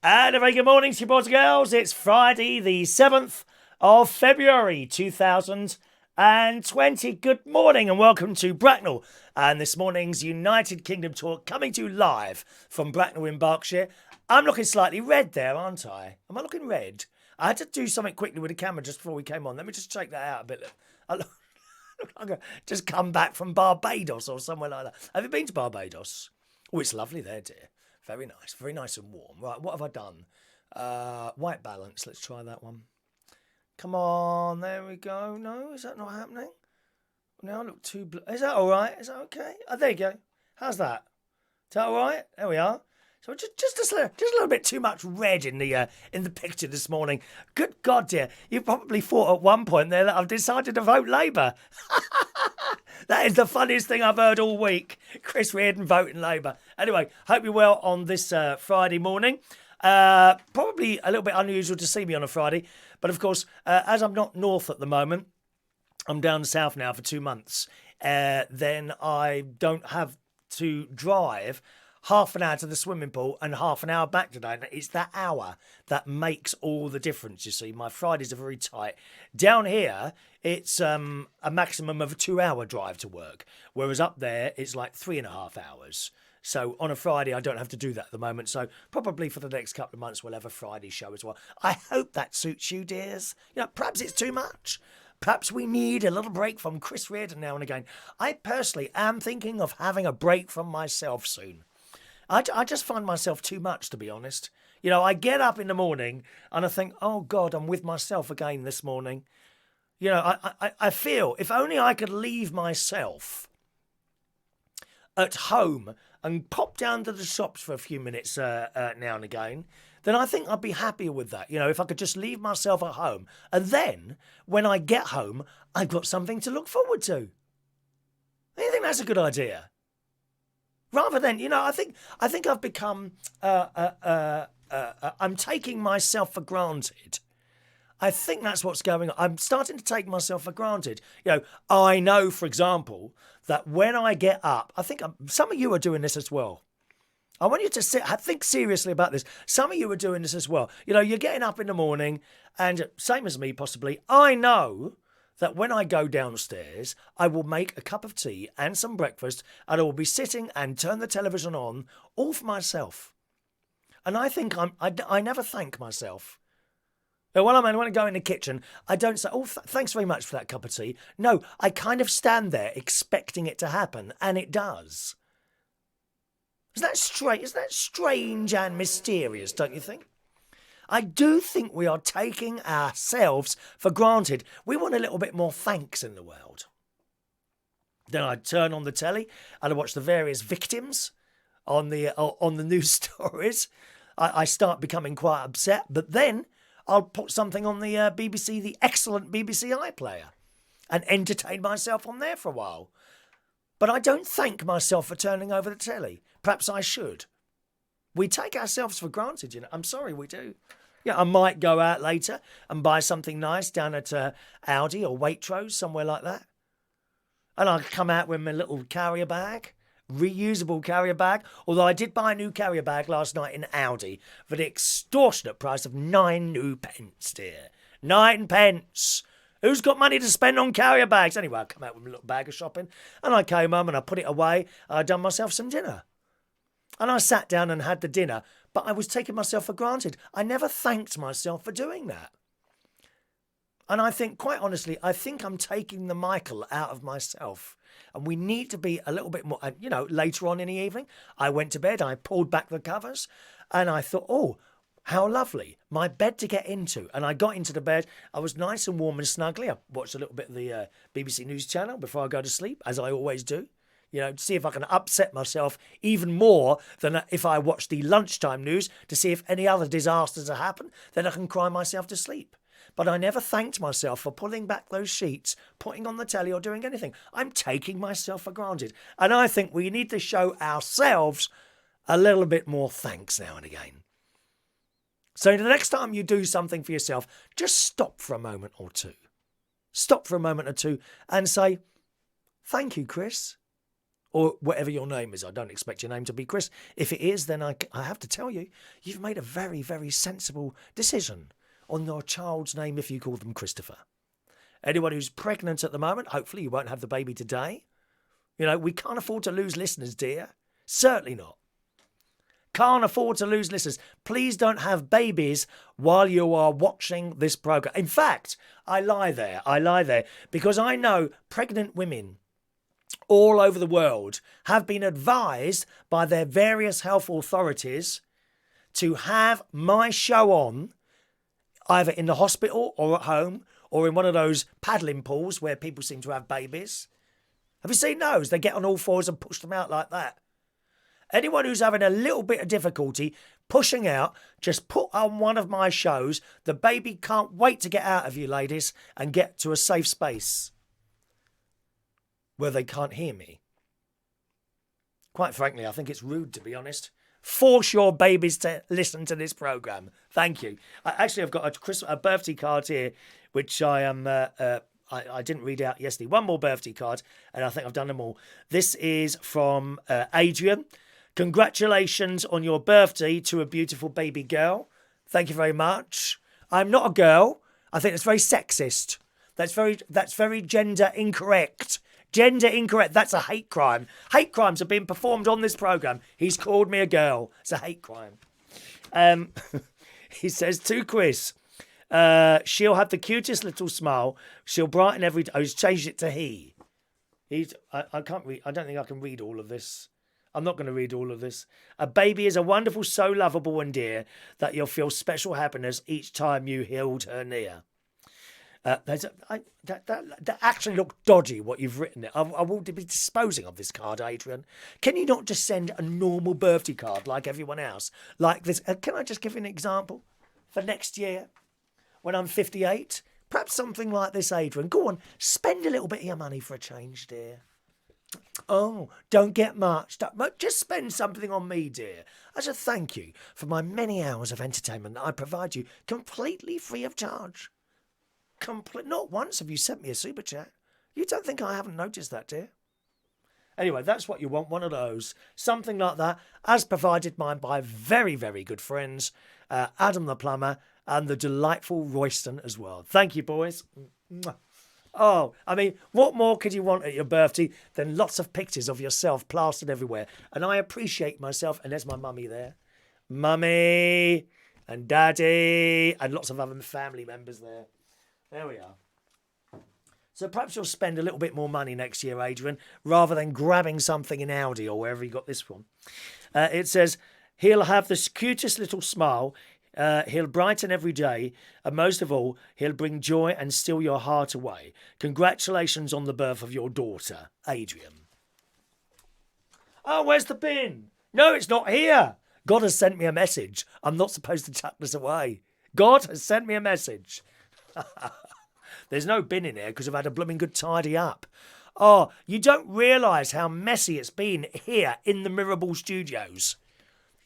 And a very good morning to you boys and girls. It's Friday the 7th of February 2020. Good morning and welcome to Bracknell and this morning's United Kingdom talk coming to you live from Bracknell in Berkshire. I'm looking slightly red there, aren't I? Am I looking red? I had to do something quickly with the camera just before we came on. Let me just check that out a bit. I look like I just come back from Barbados or somewhere like that. Have you been to Barbados? Oh, it's lovely there, dear. Very nice and warm. Right, what have I done? White balance, let's try that one. Come on, there we go. No, is that not happening? Now I look too blue. Is that all right? Is that okay? Oh, there you go. How's that? Is that all right? There we are. So just a little bit too much red in the picture this morning. Good God, dear. You probably thought at one point there that I've decided to vote Labour. That is the funniest thing I've heard all week. Chris Reardon voting Labour. Anyway, hope you're well on this Friday morning. Probably a little bit unusual to see me on a Friday. But of course, as I'm not north at the moment, I'm down south now for 2 months. Then I don't have to drive half an hour to the swimming pool and half an hour back today. It's that hour that makes all the difference, you see. My Fridays are very tight. Down here, it's a maximum of a 2-hour drive to work, whereas up there, it's like 3.5 hours. So on a Friday, I don't have to do that at the moment. So probably for the next couple of months, we'll have a Friday show as well. I hope that suits you, dears. You know, perhaps it's too much. Perhaps we need a little break from Chris Reardon now and again. I personally am thinking of having a break from myself soon. I just find myself too much, to be honest. You know, I get up in the morning and I think, oh, God, I'm with myself again this morning. You know, I feel if only I could leave myself at home and pop down to the shops for a few minutes now and again, then I think I'd be happier with that. You know, if I could just leave myself at home. And then when I get home, I've got something to look forward to. I think that's a good idea. Rather than, you know, I think I've become, I'm taking myself for granted. I think that's what's going on. I'm starting to take myself for granted. You know, I know, for example, that when I get up, I think some of you are doing this as well. I want you to think seriously about this. Some of you are doing this as well. You know, you're getting up in the morning and same as me possibly, I know that when I go downstairs, I will make a cup of tea and some breakfast and I will be sitting and turn the television on all for myself. And I think I never thank myself. When I go in the kitchen, I don't say, oh, thanks very much for that cup of tea. No, I kind of stand there expecting it to happen, and it does. Isn't that strange and mysterious, don't you think? I do think we are taking ourselves for granted. We want a little bit more thanks in the world. Then I'd turn on the telly and I'd watch the various victims on the news stories. I start becoming quite upset, but then I'll put something on the BBC, the excellent BBC iPlayer, and entertain myself on there for a while. But I don't thank myself for turning over the telly. Perhaps I should. We take ourselves for granted, you know. I'm sorry, we do. Yeah, I might go out later and buy something nice down at Aldi or Waitrose, somewhere like that. And I'll come out with my little carrier bag, reusable carrier bag. Although I did buy a new carrier bag last night in Aldi for the extortionate price of 9 new pence, dear. 9 pence. Who's got money to spend on carrier bags? Anyway, I come out with a little bag of shopping and I came home and I put it away. I done myself some dinner. And I sat down and had the dinner, but I was taking myself for granted. I never thanked myself for doing that. And I think, quite honestly, I think I'm taking the Michael out of myself. And we need to be a little bit more, you know, later on in the evening, I went to bed, I pulled back the covers, and I thought, oh, how lovely, my bed to get into. And I got into the bed, I was nice and warm and snuggly. I watched a little bit of the BBC News channel before I go to sleep, as I always do. You know, to see if I can upset myself even more than if I watch the lunchtime news to see if any other disasters have happened, then I can cry myself to sleep. But I never thanked myself for pulling back those sheets, putting on the telly or doing anything. I'm taking myself for granted. And I think we need to show ourselves a little bit more thanks now and again. So the next time you do something for yourself, just stop for a moment or two. Stop for a moment or two and say, thank you, Chris. or whatever your name is. I don't expect your name to be Chris. If it is, then I have to tell you, you've made a very, very sensible decision on your child's name if you call them Christopher. Anyone who's pregnant at the moment, hopefully you won't have the baby today. You know, we can't afford to lose listeners, dear. Certainly not. Can't afford to lose listeners. Please don't have babies while you are watching this program. In fact, I lie there because I know pregnant women all over the world have been advised by their various health authorities to have my show on either in the hospital or at home or in one of those paddling pools where people seem to have babies. Have you seen those? They get on all fours and push them out like that. Anyone who's having a little bit of difficulty pushing out, just put on one of my shows. The baby can't wait to get out of you, ladies, and get to a safe space where they can't hear me. Quite frankly, I think it's rude, to be honest. Force your babies to listen to this programme. Thank you. I've got a birthday card here, which I am... I didn't read out yesterday. One more birthday card, and I think I've done them all. This is from Adrian. Congratulations on your birthday to a beautiful baby girl. Thank you very much. I'm not a girl. I think it's very sexist. That's very gender incorrect. Gender incorrect. That's a hate crime. Hate crimes are being performed on this programme. He's called me a girl. It's a hate crime. He says to Chris, she'll have the cutest little smile. She'll brighten every day. Oh, he's changed it to he. I can't read. I don't think I can read all of this. I'm not going to read all of this. A baby is a wonderful, so lovable and dear that you'll feel special happiness each time you hold her near. That actually looked dodgy, what you've written there. I will be disposing of this card, Adrian. Can you not just send a normal birthday card like everyone else? Like this. Can I just give you an example? For next year, when I'm 58, perhaps something like this, Adrian. Go on, spend a little bit of your money for a change, dear. Oh, don't get much. Just spend something on me, dear, as a thank you for my many hours of entertainment that I provide you completely free of charge. Not once have you sent me a super chat. You don't think I haven't noticed that, dear? Anyway, that's what you want, one of those. Something like that, as provided by very, very good friends, Adam the plumber and the delightful Royston as well. Thank you, boys. Oh, I mean, what more could you want at your birthday than lots of pictures of yourself plastered everywhere? And I appreciate myself, and there's my mummy there. Mummy and daddy and lots of other family members there. There we are. So perhaps you'll spend a little bit more money next year, Adrian, rather than grabbing something in Aldi or wherever you got this from. It says, he'll have the cutest little smile. He'll brighten every day, and most of all, he'll bring joy and steal your heart away. Congratulations on the birth of your daughter, Adrian. Oh, where's the bin? No, it's not here. God has sent me a message. I'm not supposed to chuck this away. God has sent me a message. There's no bin in here because I've had a blooming good tidy up. Oh, you don't realise how messy it's been here in the Mirrorball Studios.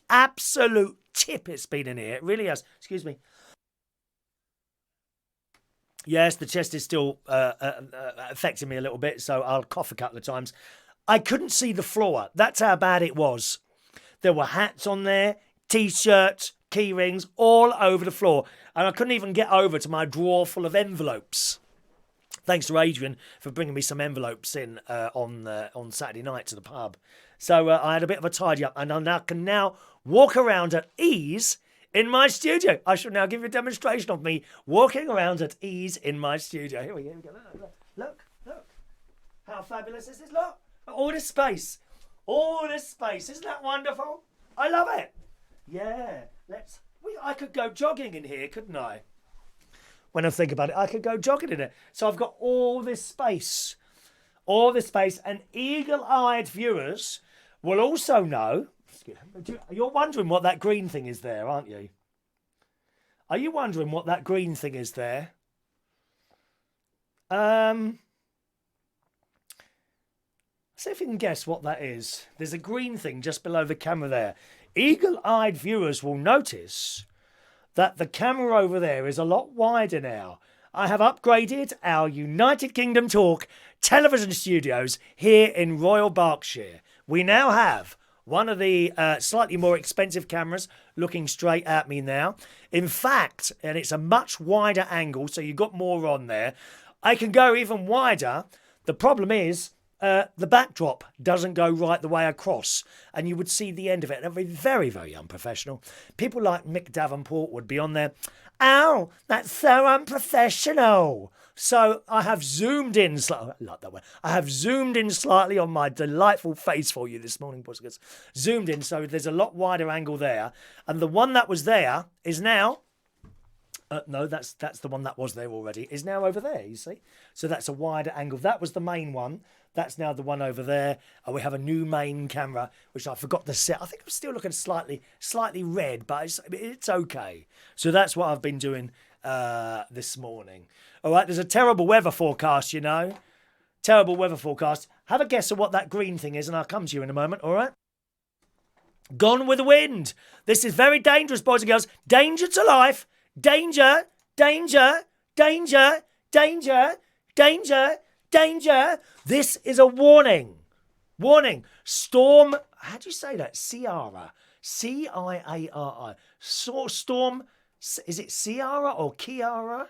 Absolute tip it's been in here. It really has. Excuse me. Yes, the chest is still affecting me a little bit, so I'll cough a couple of times. I couldn't see the floor. That's how bad it was. There were hats on there, T-shirts, key rings, all over the floor. And I couldn't even get over to my drawer full of envelopes. Thanks to Adrian for bringing me some envelopes in on Saturday night to the pub. So I had a bit of a tidy up, and I can now walk around at ease in my studio. I shall now give you a demonstration of me walking around at ease in my studio. Here we go. Look. How fabulous is this? Look. All this space. Isn't that wonderful? I love it. Yeah. I could go jogging in here, couldn't I? When I think about it, I could go jogging in it. So I've got all this space, and eagle-eyed viewers will also know. You're wondering what that green thing is there, aren't you? Are you wondering what that green thing is there? See if you can guess what that is. There's a green thing just below the camera there. Eagle-eyed viewers will notice that the camera over there is a lot wider now. I have upgraded our United Kingdom Talk television studios here in Royal Berkshire. We now have one of the slightly more expensive cameras looking straight at me now. In fact, and it's a much wider angle, so you've got more on there. I can go even wider. The problem is the backdrop doesn't go right the way across, and you would see the end of it. It would be very, very unprofessional. People like Mick Davenport would be on there. Ow, that's so unprofessional. So I have zoomed in slightly. I like that one. I have zoomed in slightly on my delightful face for you this morning, Pussycats. Zoomed in, so there's a lot wider angle there. And the one that was there is now... no, that's the one that was there already. Is now over there, you see. So that's a wider angle. That was the main one. That's now the one over there. And we have a new main camera, which I forgot to set. I think I'm still looking slightly red, but it's okay. So that's what I've been doing this morning. All right, there's a terrible weather forecast, you know. Terrible weather forecast. Have a guess of what that green thing is, and I'll come to you in a moment, all right? Gone with the wind. This is very dangerous, boys and girls. Danger to life. Danger, danger, danger, danger, danger, danger. This is a warning. Warning. Storm, how do you say that? Ciara. C-I-A-R-I. Storm, is it Ciara or Kiara?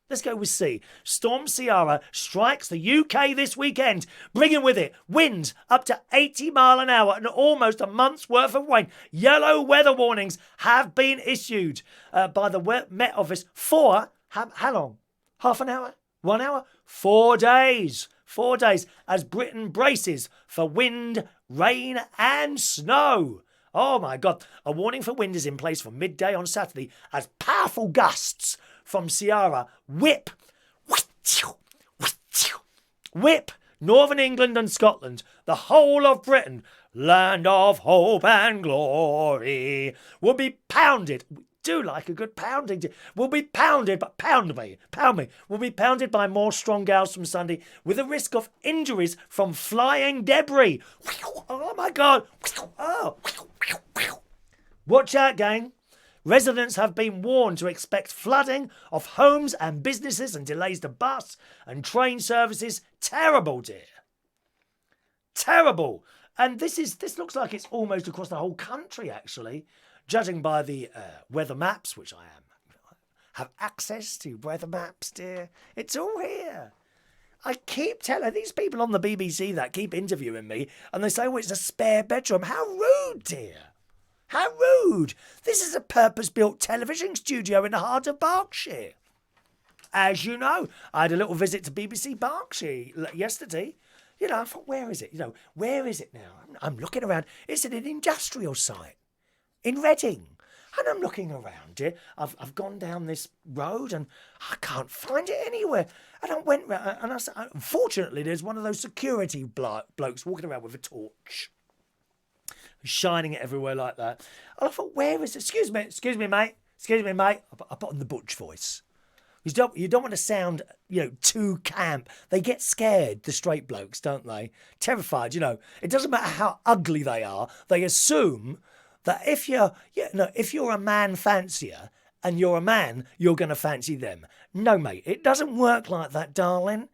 Let's go with C. Storm Ciara strikes the UK this weekend, bringing with it winds up to 80 mile an hour and almost a month's worth of rain. Yellow weather warnings have been issued by the Met Office for, how long? Half an hour? 1 hour? 4 days. 4 days as Britain braces for wind, rain and snow. Oh my God. A warning for wind is in place from midday on Saturday as powerful gusts from Ciara whip Northern England and Scotland, the whole of Britain, land of hope and glory, will be pounded. We do like a good pounding. Will be pounded, but pound me. Will be pounded by more strong gales from Sunday with a risk of injuries from flying debris. Oh my God. Oh. Watch out, gang. Residents have been warned to expect flooding of homes and businesses and delays to bus and train services. Terrible, dear. Terrible. And this looks like it's almost across the whole country, actually, judging by the weather maps, which I have access to weather maps, dear. It's all here. I keep telling these people on the BBC that keep interviewing me, and they say, oh, it's a spare bedroom. How rude, dear. How rude! This is a purpose-built television studio in the heart of Berkshire. As you know, I had a little visit to BBC Berkshire yesterday. You know, I thought, where is it? You know, where is it now? I'm looking around. It's at an industrial site in Reading. And I'm looking around here. I've gone down this road and I can't find it anywhere. And I went round and unfortunately, there's one of those security blokes walking around with a torch, shining it everywhere like that. And I thought, where is it? Excuse me, mate. I put on the butch voice. You don't want to sound, too camp. They get scared, the straight blokes, don't they? Terrified, It doesn't matter how ugly they are. They assume that if you're a man fancier and you're a man, you're going to fancy them. No, mate, it doesn't work like that, darling.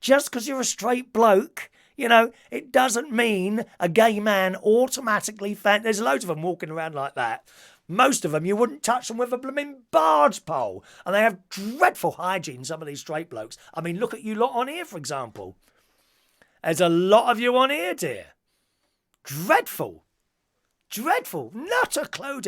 Just because you're a straight bloke, it doesn't mean a gay man automatically There's loads of them walking around like that. Most of them, you wouldn't touch them with a blooming barge pole. And they have dreadful hygiene, some of these straight blokes. I mean, look at you lot on here, for example. There's a lot of you on here, dear. Dreadful. Not a clue.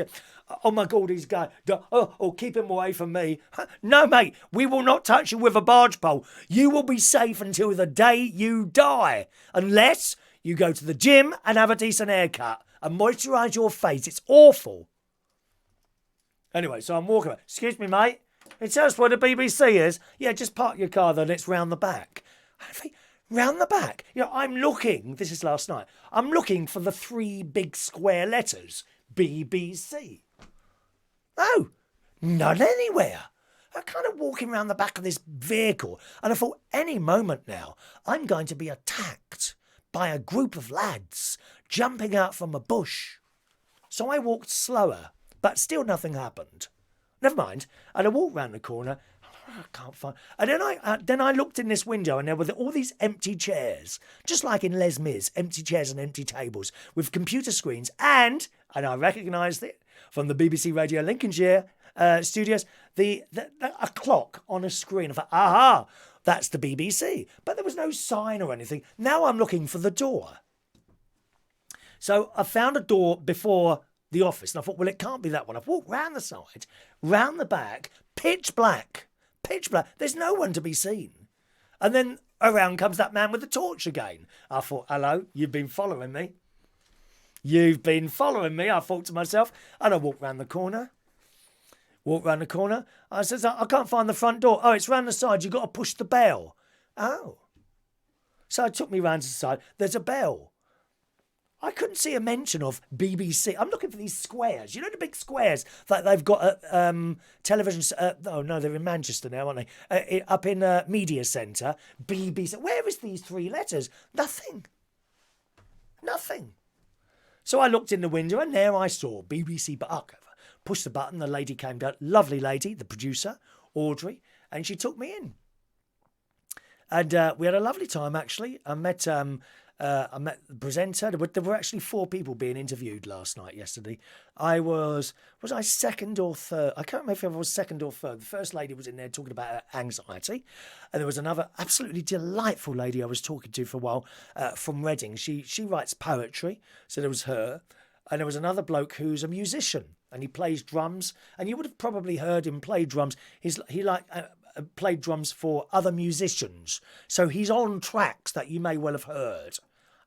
Oh my God, he's going. Oh, keep him away from me. No, mate, we will not touch you with a barge pole. You will be safe until the day you die. Unless you go to the gym and have a decent haircut and moisturise your face. It's awful. Anyway, so I'm walking. Excuse me, mate. It says where the BBC is. Yeah, just park your car, then it's round the back. I think, round the back? I'm looking. This is last night. I'm looking for the 3 big square letters. BBC. Oh, none anywhere. I'm kind of walking around the back of this vehicle, and I thought, any moment now, I'm going to be attacked by a group of lads jumping out from a bush. So I walked slower, but still nothing happened. Never mind. And I walked round the corner. I can't find. And then I looked in this window, and there were all these empty chairs, just like in Les Mis, empty chairs and empty tables with computer screens. And I recognised it from the BBC Radio Lincolnshire studios, a clock on a screen. I thought, aha, that's the BBC. But there was no sign or anything. Now I'm looking for the door. So I found a door before the office, and I thought, well, it can't be that one. I've walked round the side, round the back, pitch black. Pitch black. There's no one to be seen. And then around comes that man with the torch again. I thought, hello, you've been following me. You've been following me, I thought to myself. And I walked round the corner. I says, I can't find the front door. Oh, it's round the side. You've got to push the bell. Oh. So it took me round to the side. There's a bell. I couldn't see a mention of BBC. I'm looking for these squares. You know the big squares that they've got at television... oh, no, they're in Manchester now, aren't they? Up in Media Centre, BBC. Where is these three letters? Nothing. So I looked in the window, and there I saw BBC Archive. Pushed the button, the lady came down. Lovely lady, the producer, Audrey, and she took me in. And we had a lovely time, actually. I met the presenter. There were actually 4 people being interviewed yesterday. Was I second or third? I can't remember if I was second or third. The first lady was in there talking about her anxiety. And there was another absolutely delightful lady I was talking to for a while from Reading. She writes poetry, so there was her. And there was another bloke who's a musician, and he plays drums. And you would have probably heard him play drums. He played drums for other musicians. So he's on tracks that you may well have heard.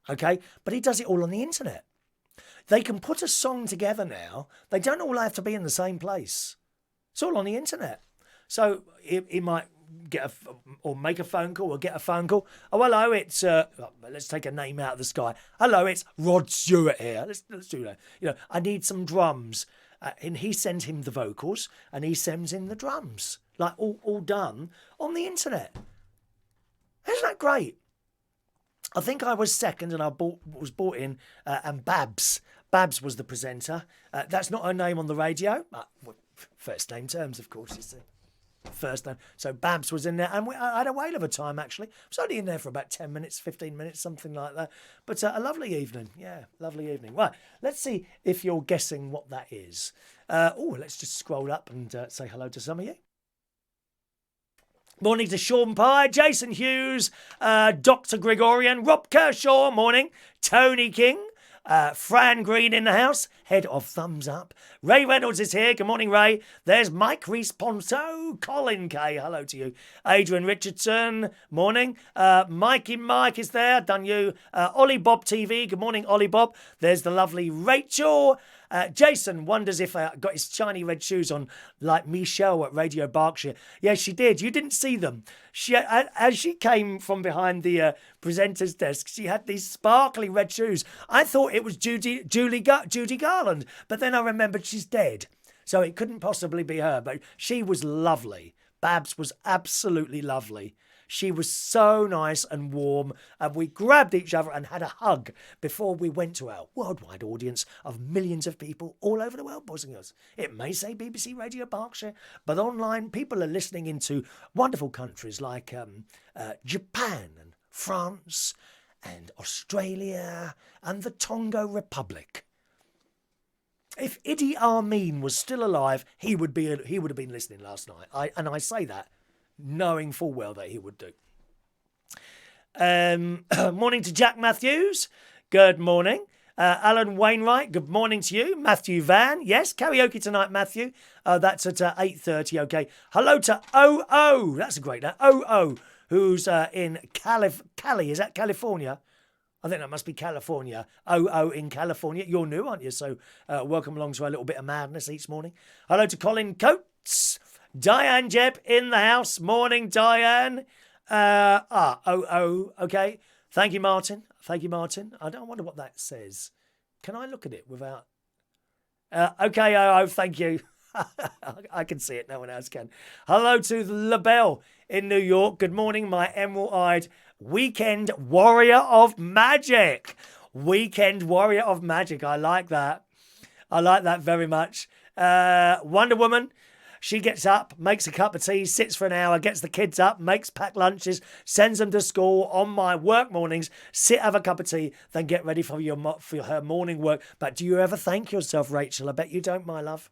Okay? But he does it all on the internet. They can put a song together now. They don't all have to be in the same place. It's all on the internet. So he might make a phone call or get a phone call. Oh, hello, it's let's take a name out of the sky. Hello, it's Rod Stewart here. Let's do that. I need some drums. And he sends him the vocals, and he sends in the drums. Like all done on the internet. Isn't that great? I think I was second, and I was brought in, and Babs was the presenter. That's not her name on the radio. First name terms, of course, you see. First name. So Babs was in there, and I had a whale of a time, actually. I was only in there for about 10 minutes, 15 minutes, something like that. But a lovely evening. Yeah, lovely evening. Right, let's see if you're guessing what that is. Let's just scroll up and say hello to some of you. Morning to Sean Pye, Jason Hughes, Dr. Gregorian, Rob Kershaw, morning. Tony King, Fran Green in the house, head of Thumbs Up. Ray Reynolds is here. Good morning, Ray. There's Mike Reese-Ponto, Colin K. Hello to you. Adrian Richardson, morning. Mikey Mike is there. Done you. Ollie Bob TV. Good morning, Ollie Bob. There's the lovely Rachel. Jason wonders if I got his shiny red shoes on like Michelle at Radio Berkshire. Yes, she did. You didn't see them. As she came from behind the presenter's desk, she had these sparkly red shoes. I thought it was Judy Garland, but then I remembered she's dead. So it couldn't possibly be her, but she was lovely. Babs was absolutely lovely. She was so nice and warm, and we grabbed each other and had a hug before we went to our worldwide audience of millions of people all over the world, boys and girls. It may say BBC Radio Berkshire, but online people are listening into wonderful countries like Japan and France and Australia and the Tonga Republic. If Idi Amin was still alive, he would have been listening last night. I say that knowing full well that he would do. Morning to Jack Matthews. Good morning. Alan Wainwright, good morning to you. Matthew Van, yes, karaoke tonight, Matthew. That's at 8:30, okay. Hello to OO, that's a great name. OO, who's in Cali, is that California? I think that must be California. OO in California. You're new, aren't you? So welcome along to a little bit of madness each morning. Hello to Colin Coates. Diane Jebb in the house. Morning, Diane. Okay. Thank you, Martin. I don't wonder what that says. Can I look at it without... okay, thank you. I can see it. No one else can. Hello to LaBelle in New York. Good morning, my emerald-eyed weekend warrior of magic. Weekend warrior of magic. I like that. I like that very much. Wonder Woman. She gets up, makes a cup of tea, sits for an hour, gets the kids up, makes packed lunches, sends them to school. On my work mornings, sit, have a cup of tea, then get ready for her morning work. But do you ever thank yourself, Rachel? I bet you don't, my love.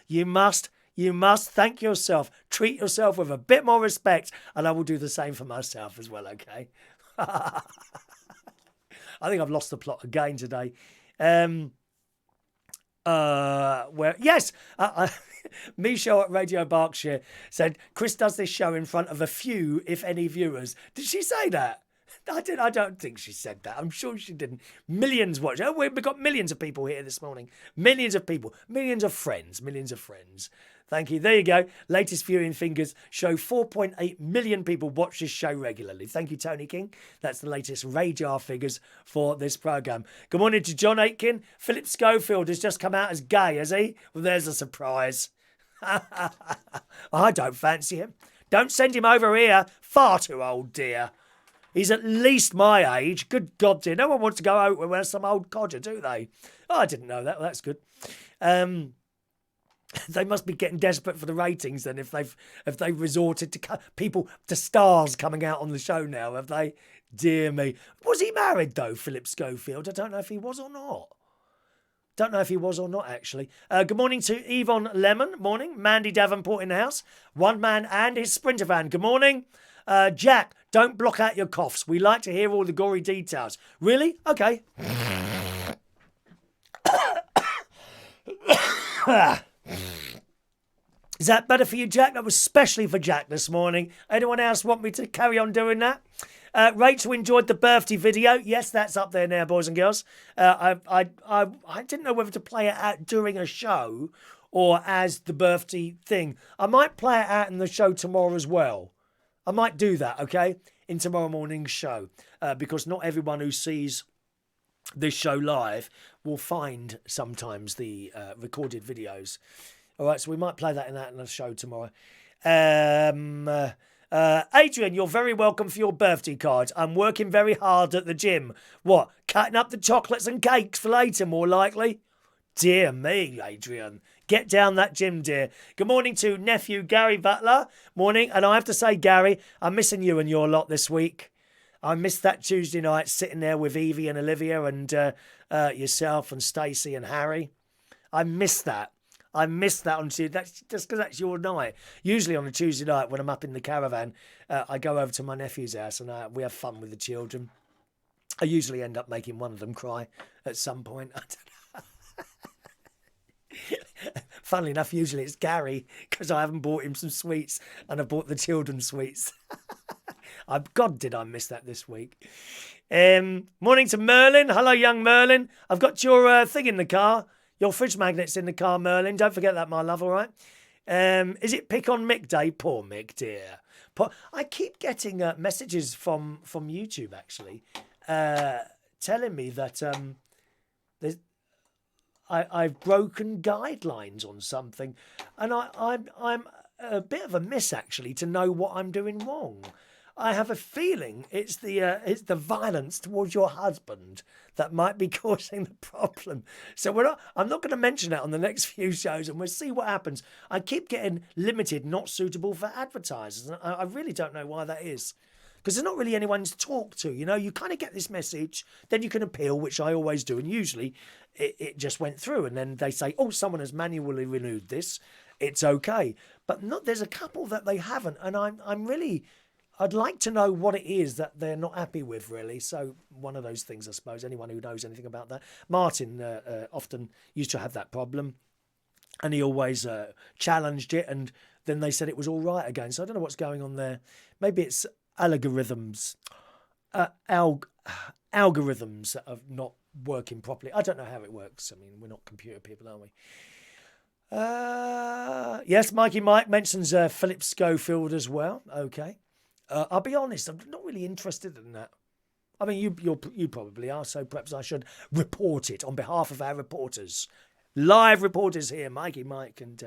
You must thank yourself. Treat yourself with a bit more respect, and I will do the same for myself as well, okay? I think I've lost the plot again today. Michelle at Radio Berkshire said, Chris does this show in front of a few, if any, viewers. Did she say that? I don't think she said that. I'm sure she didn't. Millions watch. Oh, we've got millions of people here this morning. Millions of people. Millions of friends. Thank you. There you go. Latest viewing figures show 4.8 million people watch this show regularly. Thank you, Tony King. That's the latest radar figures for this programme. Good morning to John Aitken. Philip Schofield has just come out as gay, has he? Well, there's a surprise. I don't fancy him. Don't send him over here. Far too old, dear. He's at least my age. Good God, dear. No one wants to go out with some old codger, do they? Oh, I didn't know that. Well, that's good. They must be getting desperate for the ratings then if they've resorted to stars coming out on the show now, have they? Dear me. Was he married though, Philip Schofield? I don't know if he was or not. Actually. Good morning to Yvonne Lemon. Morning. Mandy Davenport in the house. One man and his Sprinter van. Good morning. Jack, don't block out your coughs. We like to hear all the gory details. Really? Okay. Is that better for you, Jack? That was specially for Jack this morning. Anyone else want me to carry on doing that? Rachel enjoyed the birthday video. Yes, that's up there now, boys and girls. I didn't know whether to play it out during a show or as the birthday thing. I might play it out in the show tomorrow as well. I might do that, okay, in tomorrow morning's show, because not everyone who sees this show live will find sometimes the recorded videos. All right, so we might play that in the show tomorrow. Adrian, you're very welcome for your birthday card. I'm working very hard at the gym. What, cutting up the chocolates and cakes for later, more likely? Dear me, Adrian. Get down that gym, dear. Good morning to nephew Gary Butler. Morning. And I have to say, Gary, I'm missing you and your lot this week. I missed that Tuesday night sitting there with Evie and Olivia and yourself and Stacey and Harry. I missed that. I missed that on Tuesday. That's just because that's your night. Usually on a Tuesday night when I'm up in the caravan, I go over to my nephew's house and we have fun with the children. I usually end up making one of them cry at some point. I don't know. Funnily enough, usually it's Gary because I haven't bought him some sweets and I bought the children sweets. God, did I miss that this week. Morning to Merlin. Hello, young Merlin. I've got your thing in the car. Your fridge magnet's in the car, Merlin. Don't forget that, my love, all right? Is it Pick on Mick Day? Poor Mick, dear. I keep getting messages from YouTube, actually, telling me that I've broken guidelines on something. And I'm a bit of a miss, actually, to know what I'm doing wrong. I have a feeling it's the violence towards your husband that might be causing the problem. So I'm not going to mention that on the next few shows, and we'll see what happens. I keep getting limited, not suitable for advertisers. And I really don't know why that is. Because there's not really anyone to talk to. You know, you kind of get this message, then you can appeal, which I always do. And usually it just went through. And then they say, oh, someone has manually renewed this. It's okay. But there's a couple that they haven't. And I'd like to know what it is that they're not happy with, really. So one of those things, I suppose, anyone who knows anything about that. Martin often used to have that problem. And he always challenged it. And then they said it was all right again. So I don't know what's going on there. Maybe it's algorithms that are not working properly. I don't know how it works. I mean, we're not computer people, are we? Yes, Mikey Mike mentions Philip Schofield as well. Okay. I'll be honest, I'm not really interested in that. I mean, you probably are, so perhaps I should report it on behalf of our reporters. Live reporters here, Mikey Mike and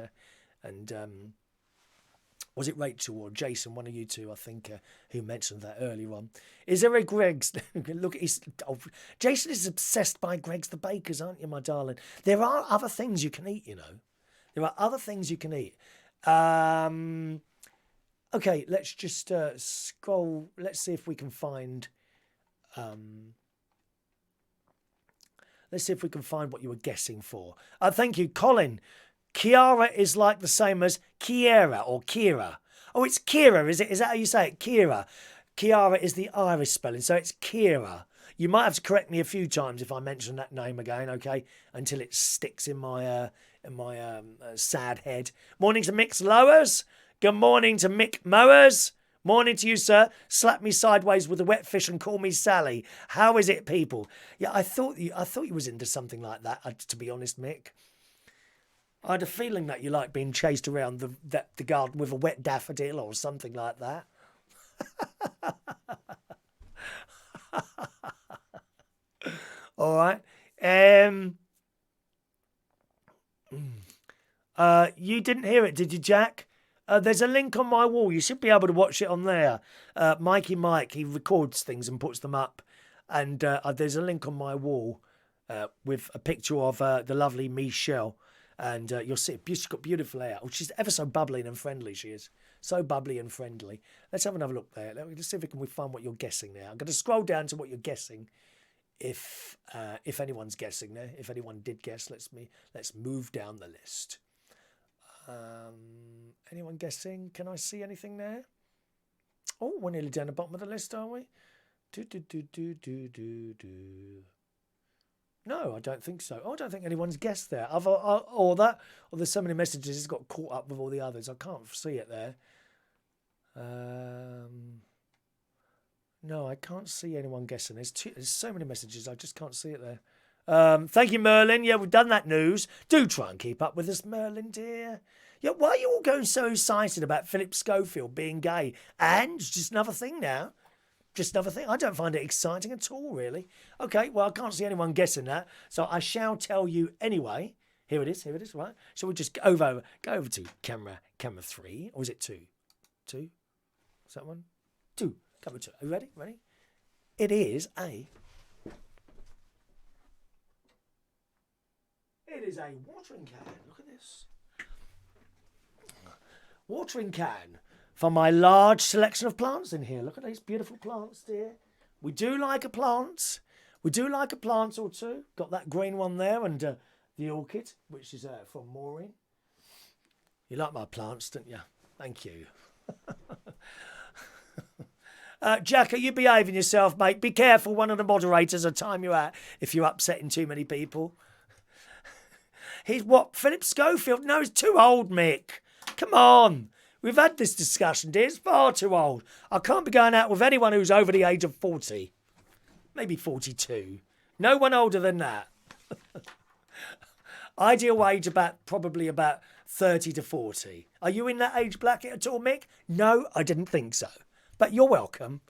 was it Rachel or Jason, one of you two, I think, who mentioned that earlier on. Is there a Greg's? Look, Jason is obsessed by Greg's the Bakers, aren't you, my darling? There are other things you can eat, you know. There are other things you can eat. Okay, let's just scroll. Let's see if we can find. Let's see if we can find what you were guessing for. Thank you, Colin. Kiara is like the same as Kiera or Kira. Oh, it's Kira, is it? Is that how you say it? Kira. Kiara is the Irish spelling, so it's Kira. You might have to correct me a few times if I mention that name again, okay? Until it sticks in my sad head. Morning to Mick's Lowers. Good morning to Mick Mowers. Morning to you, sir. Slap me sideways with a wet fish and call me Sally. How is it, people? Yeah, I thought you was into something like that. To be honest, Mick, I had a feeling that you like being chased around the garden with a wet daffodil or something like that. All right. You didn't hear it, did you, Jack? There's a link on my wall. You should be able to watch it on there. Mikey Mike, he records things and puts them up. And there's a link on my wall with a picture of the lovely Michelle. And you'll see she's got beautiful hair. Oh, she's ever so bubbly and friendly, she is. So bubbly and friendly. Let's have another look there. Let's see if we can find what you're guessing now. I'm going to scroll down to what you're guessing. If anyone's guessing there. If anyone did guess, let's move down the list. Anyone guessing? Can I see anything there? Oh, we're nearly down the bottom of the list, are we? No, I don't think so. I don't think anyone's guessed there. Or there's so many messages, it's got caught up with all the others. I can't see it there. No, I can't see anyone guessing. There's so many messages, I just can't see it there. Thank you, Merlin. Yeah, we've done that news. Do try and keep up with us, Merlin, dear. Yeah, why are you all going so excited about Philip Schofield being gay? And just another thing now. Just another thing. I don't find it exciting at all, really. Okay, well, I can't see anyone guessing that, so I shall tell you anyway. Here it is, right? So we'll just go over to camera 3, or is it 2? 2? Is that one? 2. Camera 2. Are you ready? Ready? It is a watering can. Look at this. Watering can for my large selection of plants in here. Look at these beautiful plants, dear. We do like a plant. We do like a plant or two. Got that green one there and the orchid, which is from Maureen. You like my plants, don't you? Thank you. Jack, are you behaving yourself, mate? Be careful. One of the moderators will time you out if you're upsetting too many people. He's what? Philip Schofield? No, he's too old, Mick. Come on. We've had this discussion, dear. It's far too old. I can't be going out with anyone who's over the age of 40. Maybe 42. No one older than that. Ideal age probably about 30 to 40. Are you in that age bracket at all, Mick? No, I didn't think so. But you're welcome.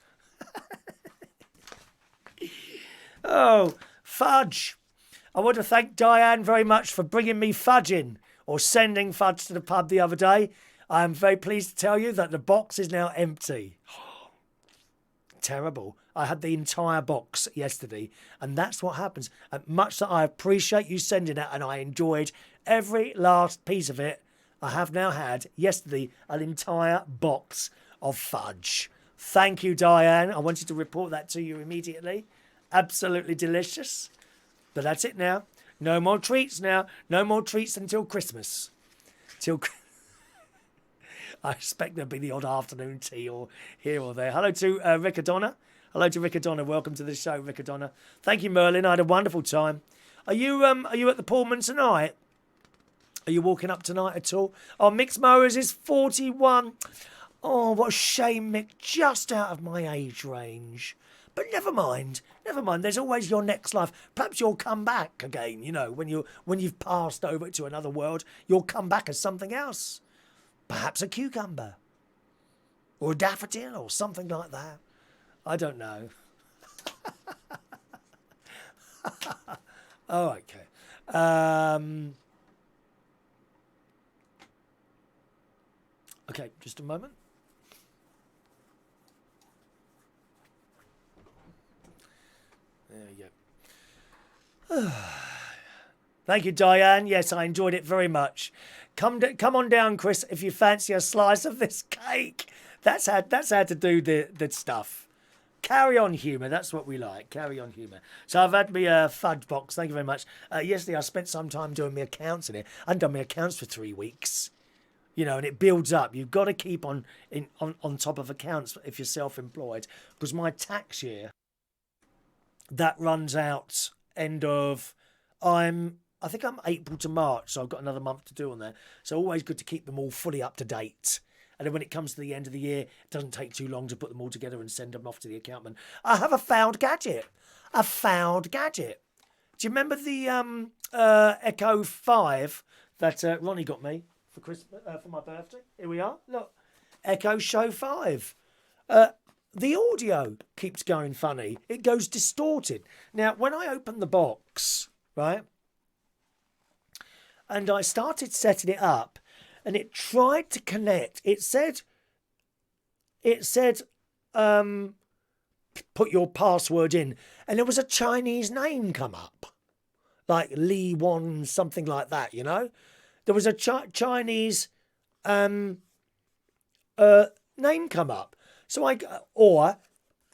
Oh, Fudge. I want to thank Diane very much for bringing me Fudge in, or sending Fudge to the pub the other day. I am very pleased to tell you that the box is now empty. Terrible. I had the entire box yesterday, and that's what happens. And much that I appreciate you sending it, and I enjoyed every last piece of it, I have now had, yesterday, an entire box of Fudge. Thank you, Diane. I wanted to report that to you immediately. Absolutely delicious. But that's it now. No more treats now. No more treats until Christmas. I expect there'll be the odd afternoon tea or here or there. Hello to Riccadonna. Hello to Riccadonna. Welcome to the show, Riccadonna. Thank you, Merlin. I had a wonderful time. Are you at the Pullman tonight? Are you walking up tonight at all? Oh, Mick's Mowers is 41. Oh, what a shame, Mick. Just out of my age range. But never mind. Never mind. There's always your next life. Perhaps you'll come back again, you know, when you've passed over to another world, you'll come back as something else. Perhaps a cucumber. Or a daffodil or something like that. I don't know. Oh, okay. Okay, just a moment. There you go. Thank you, Diane. Yes, I enjoyed it very much. Come on down, Chris, if you fancy a slice of this cake. That's how to do the stuff. Carry on humour, that's what we like. Carry on humour. So I've had my fudge box, thank you very much. Yesterday I spent some time doing my accounts in it. I hadn't done my accounts for 3 weeks. You know, and it builds up. You've got to keep on top of accounts if you're self-employed. Because my tax year, that runs out end of... I think I'm April to March, so I've got another month to do on there. So always good to keep them all fully up to date. And then when it comes to the end of the year, it doesn't take too long to put them all together and send them off to the accountant. I have a found gadget. A found gadget. Do you remember the Echo 5 that Ronnie got me for Christmas, for my birthday? Here we are. Look, Echo Show 5. The audio keeps going funny. It goes distorted. Now, when I opened the box, right, and I started setting it up, and it tried to connect. It said, put your password in, and there was a Chinese name come up, like Lee Won, something like that. You know, there was a Chinese name come up. So or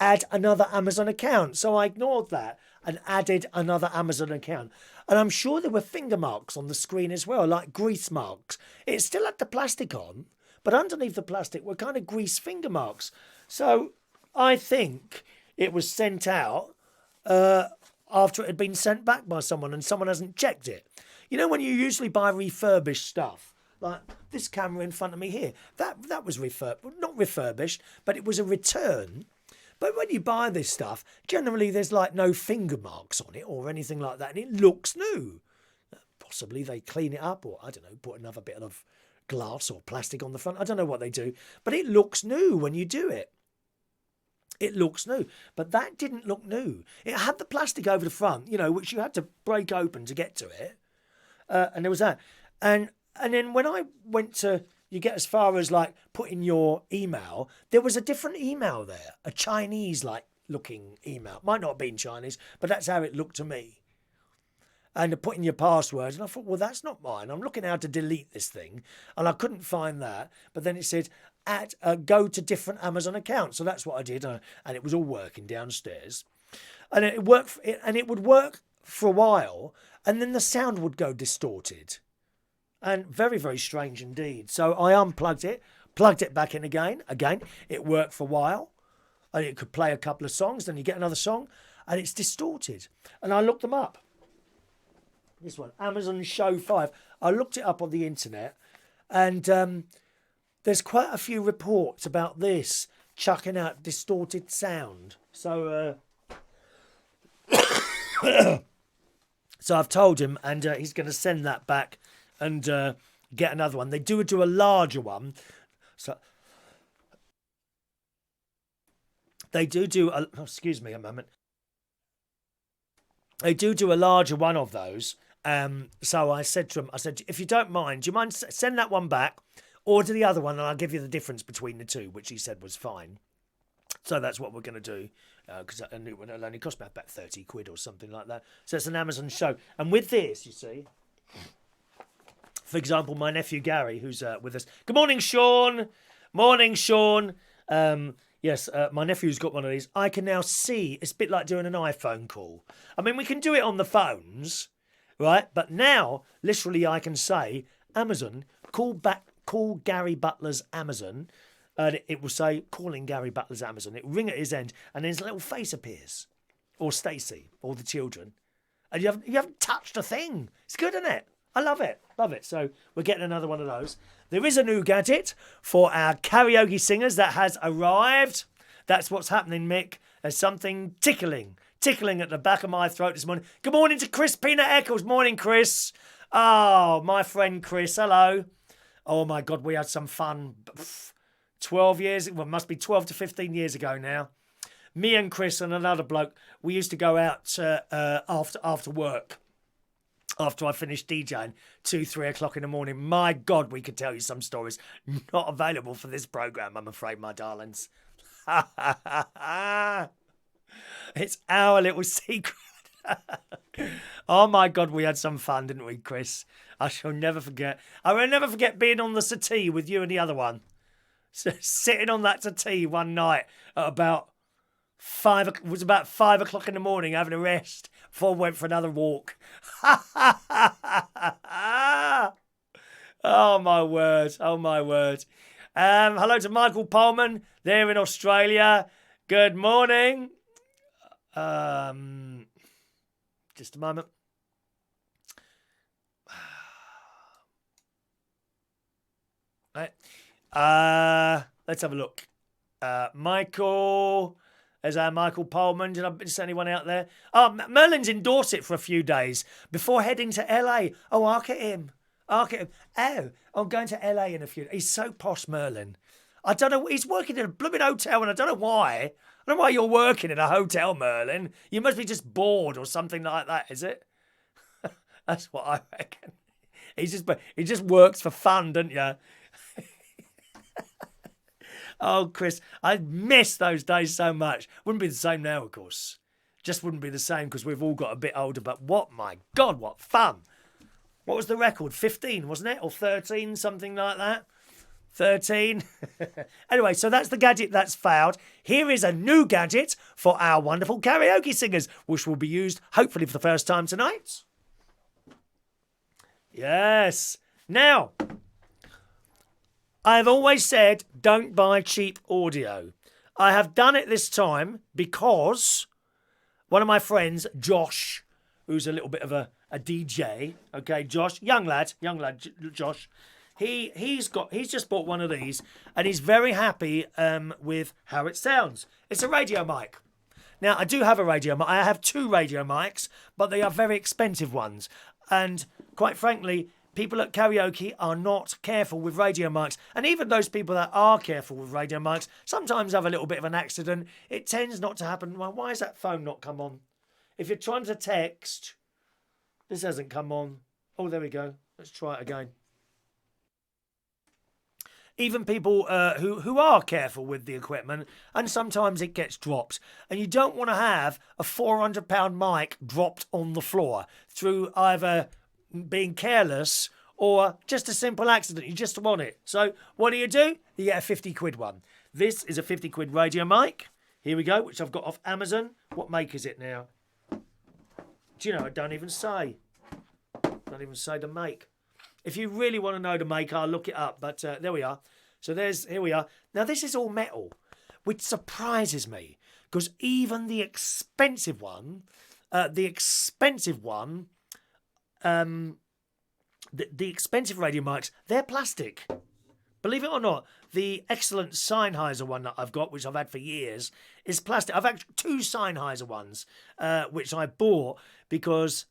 add another Amazon account. So I ignored that and added another Amazon account. And I'm sure there were finger marks on the screen as well, like grease marks. It still had the plastic on, but underneath the plastic were kind of grease finger marks. So I think it was sent out after it had been sent back by someone and someone hasn't checked it. You know, when you usually buy refurbished stuff, like this camera in front of me here, that was not refurbished, but it was a return. But when you buy this stuff, generally there's like no finger marks on it or anything like that, and it looks new. Possibly they clean it up, or I don't know, put another bit of glass or plastic on the front. I don't know what they do, but it looks new when you do it. It looks new, but that didn't look new. It had the plastic over the front, you know, which you had to break open to get to it, and there was that. And then when I went to... You get as far as like putting your email. There was a different email there, a Chinese-like looking email. Might not have been Chinese, but that's how it looked to me. And putting your password, and I thought, well, that's not mine. I'm looking how to delete this thing, and I couldn't find that. But then it said, go to different Amazon accounts. So that's what I did, and it was all working downstairs. And it worked, and it would work for a while, and then the sound would go distorted. And very, very strange indeed. So I unplugged it, plugged it back in again. Again, it worked for a while. And it could play a couple of songs, then you get another song, and it's distorted. And I looked them up. This one, Amazon Show 5. I looked it up on the internet, and there's quite a few reports about this chucking out distorted sound. So, so I've told him, and he's going to send that back and get another one. They do a larger one. So they do a... Oh, excuse me a moment. They do a larger one of those. So I said to him, if you don't mind, do you mind send that one back? Order the other one and I'll give you the difference between the two, which he said was fine. So that's what we're going to do, because it would only cost me about 30 quid or something like that. So it's an Amazon Show. And with this, you see... For example, my nephew Gary, who's with us. Good morning, Sean. Morning, Sean. Yes, my nephew's got one of these. I can now see. It's a bit like doing an iPhone call. I mean, we can do it on the phones, right? But now, literally, I can say, Amazon, call Gary Butler's Amazon. And it will say, calling Gary Butler's Amazon. It will ring at his end, and then his little face appears. Or Stacey, or the children. And you haven't touched a thing. It's good, isn't it? I love it. Love it. So we're getting another one of those. There is a new gadget for our karaoke singers that has arrived. That's what's happening, Mick. There's something tickling at the back of my throat this morning. Good morning to Chris Peanut Eccles. Morning, Chris. Oh, my friend Chris. Hello. Oh, my God. We had some fun. 12 years. Well, it must be 12 to 15 years ago now. Me and Chris and another bloke, we used to go out after work. After I finished DJing, 2-3 o'clock in the morning. My God, we could tell you some stories. Not available for this programme, I'm afraid, my darlings. It's our little secret. Oh my God, we had some fun, didn't we, Chris? I shall never forget. I will never forget being on the settee with you and the other one. Sitting on that settee one night at about it was about 5 o'clock in the morning, having a rest before I went for another walk. Oh my word! Oh my word! Hello to Michael Pullman there in Australia. Good morning. Just a moment. Right. Let's have a look. Michael. There's our Michael Pullman. Did I miss anyone out there? Oh, Merlin's in Dorset for a few days before heading to LA. Oh, I'll get him. Oh, I'm going to LA in a few. He's so posh, Merlin. I don't know. He's working in a blooming hotel, and I don't know why. I don't know why you're working in a hotel, Merlin. You must be just bored or something like that, is it? That's what I reckon. He just works for fun, doesn't you? Oh, Chris, I miss those days so much. Wouldn't be the same now, of course. Just wouldn't be the same because we've all got a bit older. But what, my God, what fun. What was the record? 15, wasn't it? Or 13, something like that? 13. Anyway, so that's the gadget that's failed. Here is a new gadget for our wonderful karaoke singers, which will be used, hopefully, for the first time tonight. Yes. Now, I've always said don't buy cheap audio. I have done it this time because one of my friends, Josh, who's a little bit of a DJ, okay, Josh, young lad, Josh, he's just bought one of these and he's very happy with how it sounds. It's a radio mic. Now, I do have a radio mic. I have 2 radio mics, but they are very expensive ones. And quite frankly, people at karaoke are not careful with radio mics. And even those people that are careful with radio mics sometimes have a little bit of an accident. It tends not to happen. Well, why has that phone not come on? If you're trying to text, this hasn't come on. Oh, there we go. Let's try it again. Even people who are careful with the equipment, and sometimes it gets dropped. And you don't want to have a £400 mic dropped on the floor through either being careless or just a simple accident. You just want it. So what do? You get a 50 quid one. This is a 50 quid radio mic. Here we go, which I've got off Amazon. What make is it now? Do you know, I don't even say. Don't even say the make. If you really want to know the make, I'll look it up. But there we are. So here we are. Now, this is all metal, which surprises me. Because even the expensive one, the expensive radio mics, they're plastic. Believe it or not, the excellent Sennheiser one that I've got, which I've had for years, is plastic. I've had 2 Sennheiser ones, which I bought because,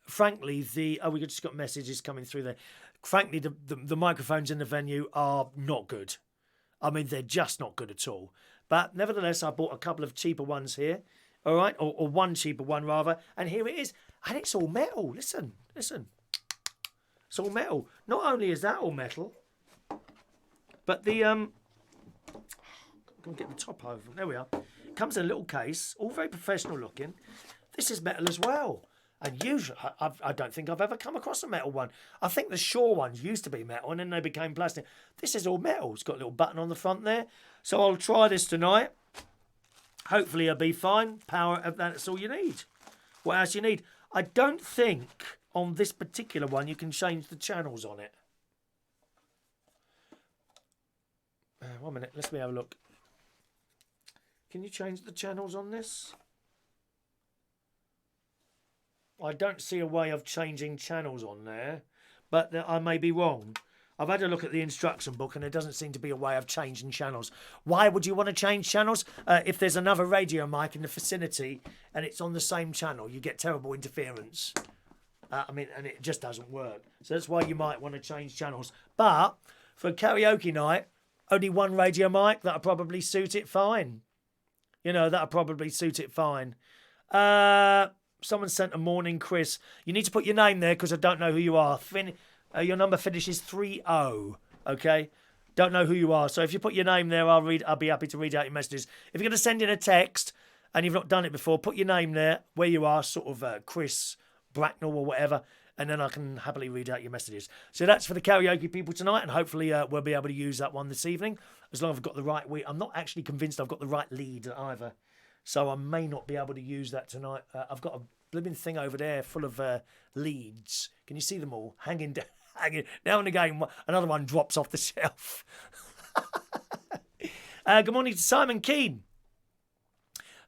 frankly, we just got messages coming through there. Frankly, the microphones in the venue are not good. I mean, they're just not good at all. But nevertheless, I bought a couple of cheaper ones here. All right, or one cheaper one rather, and here it is, and it's all metal. Listen, it's all metal. Not only is that all metal, but the I'm gonna get the top over. There we are. It comes in a little case, all very professional looking. This is metal as well, and usually I don't think I've ever come across a metal one. I think the Shaw ones used to be metal, and then they became plastic. This is all metal. It's got a little button on the front there, so I'll try this tonight. Hopefully I'll be fine. Power, that's all you need. What else you need? I don't think on this particular one you can change the channels on it. 1 minute, let me have a look. Can you change the channels on this? I don't see a way of changing channels on there, but I may be wrong. I've had a look at the instruction book and there doesn't seem to be a way of changing channels. Why would you want to change channels? If there's another radio mic in the vicinity and it's on the same channel, you get terrible interference. And it just doesn't work. So that's why you might want to change channels. But for a karaoke night, only one radio mic, that'll probably suit it fine. That'll probably suit it fine. Someone sent a morning, Chris. You need to put your name there because I don't know who you are. Your number finishes 30. Okay? Don't know who you are. So if you put your name there, I'll be happy to read out your messages. If you're going to send in a text, and you've not done it before, put your name there, where you are, sort of Chris Bracknell or whatever, and then I can happily read out your messages. So that's for the karaoke people tonight, and hopefully we'll be able to use that one this evening, as long as I've got the right... I'm not actually convinced I've got the right lead either, so I may not be able to use that tonight. I've got a blooming thing over there full of leads. Can you see them all? Hanging down. Now and again, another one drops off the shelf. Good morning to Simon Keane,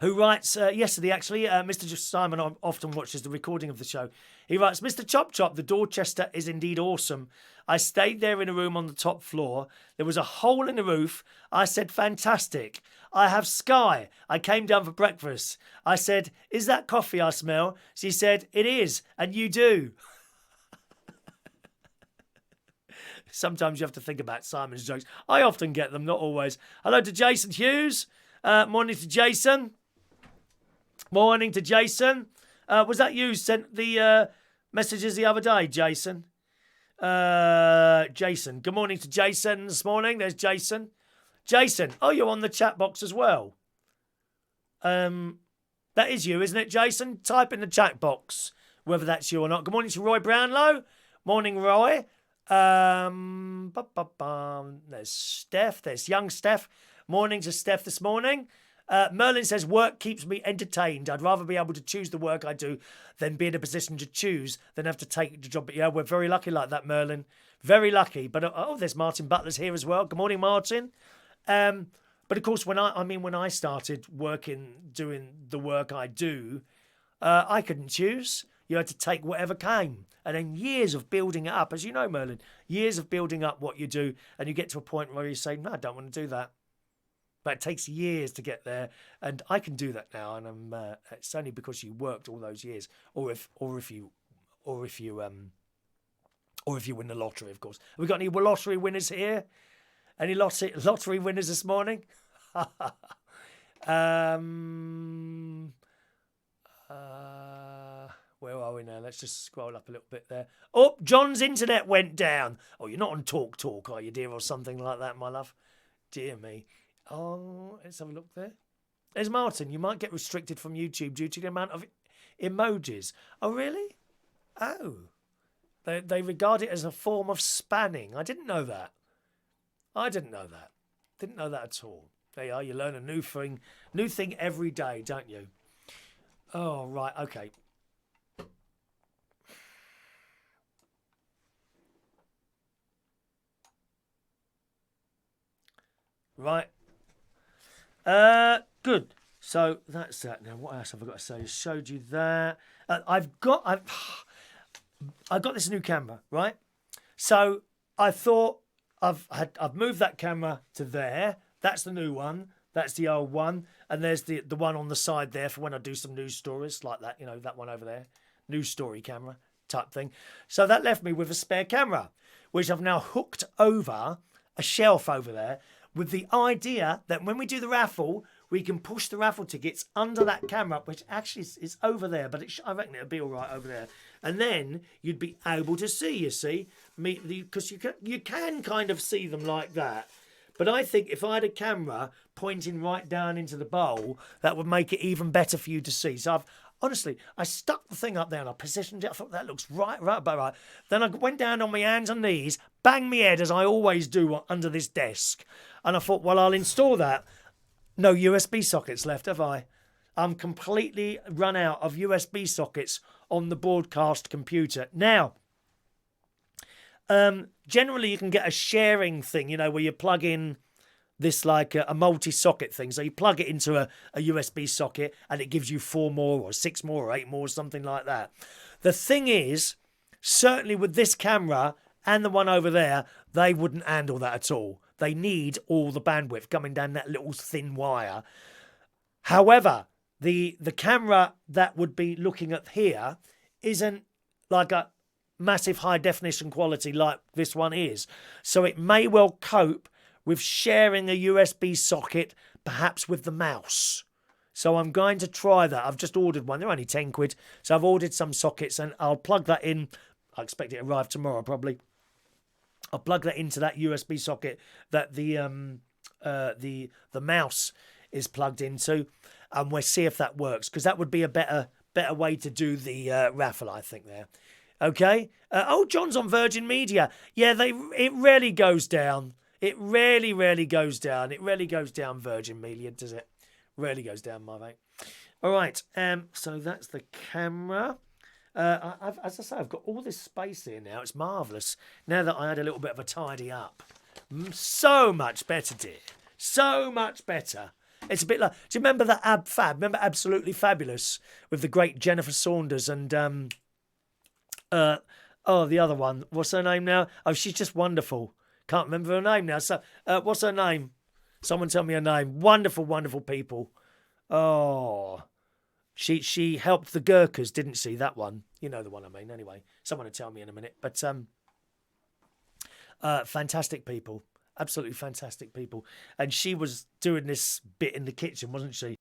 who writes yesterday, actually. Mr. Simon often watches the recording of the show. He writes, Mr. Chop Chop, the Dorchester is indeed awesome. I stayed there in a room on the top floor. There was a hole in the roof. I said, fantastic. I have sky. I came down for breakfast. I said, is that coffee I smell? She said, it is, and you do. Sometimes you have to think about Simon's jokes. I often get them, not always. Hello to Jason Hughes. Morning to Jason. Morning to Jason. Was that you sent the messages the other day, Jason? Jason. Good morning to Jason this morning. There's Jason. Jason. Oh, you're on the chat box as well. That is you, isn't it, Jason? Type in the chat box whether that's you or not. Good morning to Roy Brownlow. Morning, Roy. There's Steph. There's young Steph. Morning to Steph this morning. Merlin says, work keeps me entertained. I'd rather be able to choose the work I do than be in a position to choose than have to take the job. But yeah, we're very lucky like that, Merlin. Very lucky. But there's Martin Butler's here as well. Good morning, Martin. But of course, when I started working, doing the work I do, I couldn't choose. You had to take whatever came. And then years of building it up, as you know, Merlin, years of building up what you do, and you get to a point where you say, no, I don't want to do that. But it takes years to get there, and I can do that now. And it's only because you worked all those years, or if you win the lottery, of course. Have we got any lottery winners here? Any lottery winners this morning? Where are we now? Let's just scroll up a little bit there. Oh, John's internet went down. Oh, you're not on Talk, are you, dear, or something like that, my love? Dear me. Oh, let's have a look there. There's Martin. You might get restricted from YouTube due to the amount of emojis. Oh, really? Oh. They regard it as a form of spanning. I didn't know that. Didn't know that at all. There you are. You learn a new thing every day, don't you? Oh, right. Okay. Right. Good. So that's that. Now, what else have I got to say? I showed you that. I've got this new camera, right? So I thought I've moved that camera to there. That's the new one. That's the old one. And there's the one on the side there for when I do some news stories like that. You know, that one over there. News story camera type thing. So that left me with a spare camera, which I've now hooked over a shelf over there, with the idea that when we do the raffle, we can push the raffle tickets under that camera, which actually is over there, but I reckon it'll be all right over there. And then you'd be able to see, you see, because you can kind of see them like that. But I think if I had a camera pointing right down into the bowl, that would make it even better for you to see. So I stuck the thing up there and I positioned it. I thought that looks right. Then I went down on my hands and knees, banged my head as I always do under this desk. And I thought, well, I'll install that. No USB sockets left, have I? I'm completely run out of USB sockets on the broadcast computer. Now, generally you can get a sharing thing, you know, where you plug in this like a multi-socket thing. So you plug it into a USB socket and it gives you 4 more or 6 more or 8 more, something like that. The thing is, certainly with this camera and the one over there, they wouldn't handle that at all. They need all the bandwidth coming down that little thin wire. However, the camera that would be looking at here isn't like a massive high definition quality like this one is. So it may well cope with sharing a USB socket, perhaps with the mouse. So I'm going to try that. I've just ordered one. They're only 10 quid. So I've ordered some sockets and I'll plug that in. I expect it to arrive tomorrow probably. I'll plug that into that USB socket that the mouse is plugged into. and we'll see if that works, because that would be a better way to do the raffle, I think, there. Okay? John's on Virgin Media. Yeah, it rarely goes down. It rarely goes down. It rarely goes down, Virgin Media, does it? Rarely goes down, my mate. All right, so that's the camera. As I say, I've got all this space here now. It's marvellous. Now that I had a little bit of a tidy up. So much better, dear. So much better. It's a bit like... Do you remember that Ab Fab? Remember Absolutely Fabulous? With the great Jennifer Saunders and... the other one. What's her name now? Oh, she's just wonderful. Can't remember her name now. So, what's her name? Someone tell me her name. Wonderful, wonderful people. Oh... She helped the Gurkhas, didn't she? That one. You know the one I mean. Anyway, someone will tell me in a minute. But fantastic people. Absolutely fantastic people. And she was doing this bit in the kitchen, wasn't she?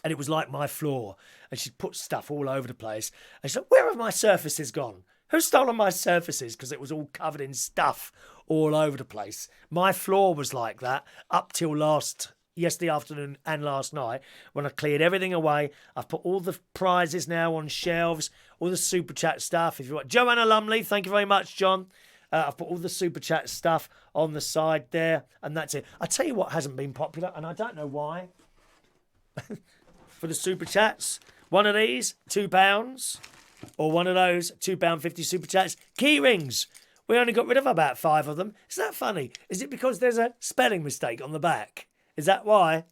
And it was like my floor. And she'd put stuff all over the place. And she's like, where have my surfaces gone? Who's stolen my surfaces? Because it was all covered in stuff all over the place. My floor was like that up till yesterday afternoon and last night, when I cleared everything away. I've put all the prizes now on shelves, all the Super Chat stuff. If you want, Joanna Lumley, thank you very much, John. I've put all the Super Chat stuff on the side there, and that's it. I tell you what hasn't been popular, and I don't know why. For the Super Chats, one of these, £2, or one of those £2.50 Super Chats. Key rings. We only got rid of about 5 of them. Isn't that funny? Is it because there's a spelling mistake on the back? Is that why?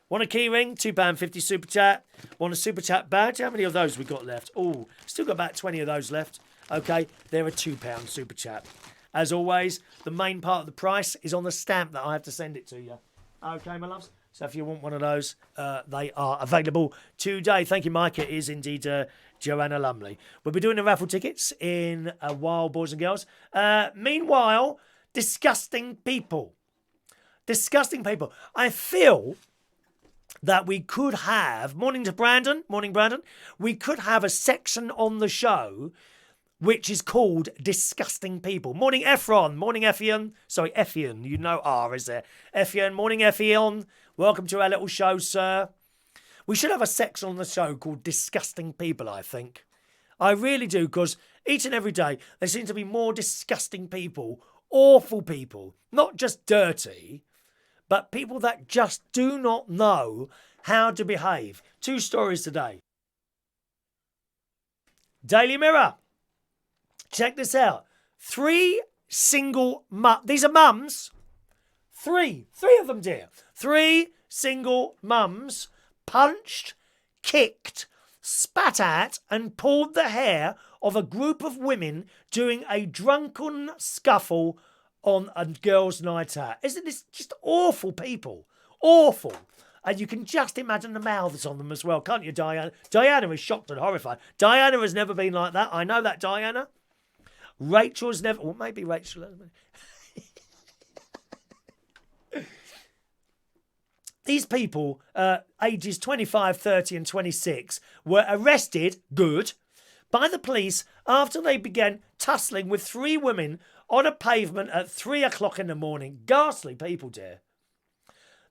Want a key ring? £2.50 Super Chat. Want a Super Chat badge? How many of those we got left? Oh, still got about 20 of those left. Okay, they're a £2 Super Chat. As always, the main part of the price is on the stamp that I have to send it to you. Okay, my loves? So if you want one of those, they are available today. Thank you, Mike. It is indeed Joanna Lumley. We'll be doing the raffle tickets in a while, boys and girls. Meanwhile, disgusting people. Disgusting people. I feel that we could have... Morning to Brandon. Morning, Brandon. We could have a section on the show which is called Disgusting People. Morning, Ephron. Morning, Effion. Sorry, Effion. You know R, is there? Effion. Morning, Effion. Welcome to our little show, sir. We should have a section on the show called Disgusting People, I think. I really do, because each and every day there seem to be more disgusting people, awful people, not just dirty, but people that just do not know how to behave. 2 stories today. Daily Mirror. Check this out. 3 single mums. These are mums. 3 of them, dear. 3 single mums punched, kicked, spat at and pulled the hair of a group of women doing a drunken scuffle on a girls' night out. Isn't this just awful people? Awful. And you can just imagine the mouths on them as well, can't you, Diana? Diana is shocked and horrified. Diana has never been like that. I know that, Diana. Rachel's never... Well, maybe Rachel... These people, ages 25, 30 and 26, were arrested, good, by the police after they began tussling with 3 women on a pavement at 3 o'clock in the morning. Ghastly people, dear.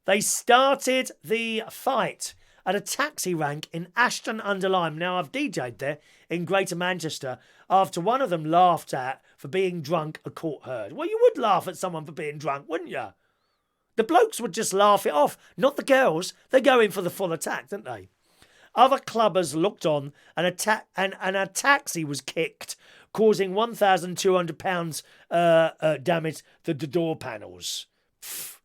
They started the fight at a taxi rank in Ashton-under-Lyne. Now, I've DJ'd there in Greater Manchester after one of them laughed at for being drunk a court heard. Well, you would laugh at someone for being drunk, wouldn't you? The blokes would just laugh it off, not the girls. They go in for the full attack, don't they? Other clubbers looked on and a taxi was kicked, causing £1,200 damage to the door panels. Pfft.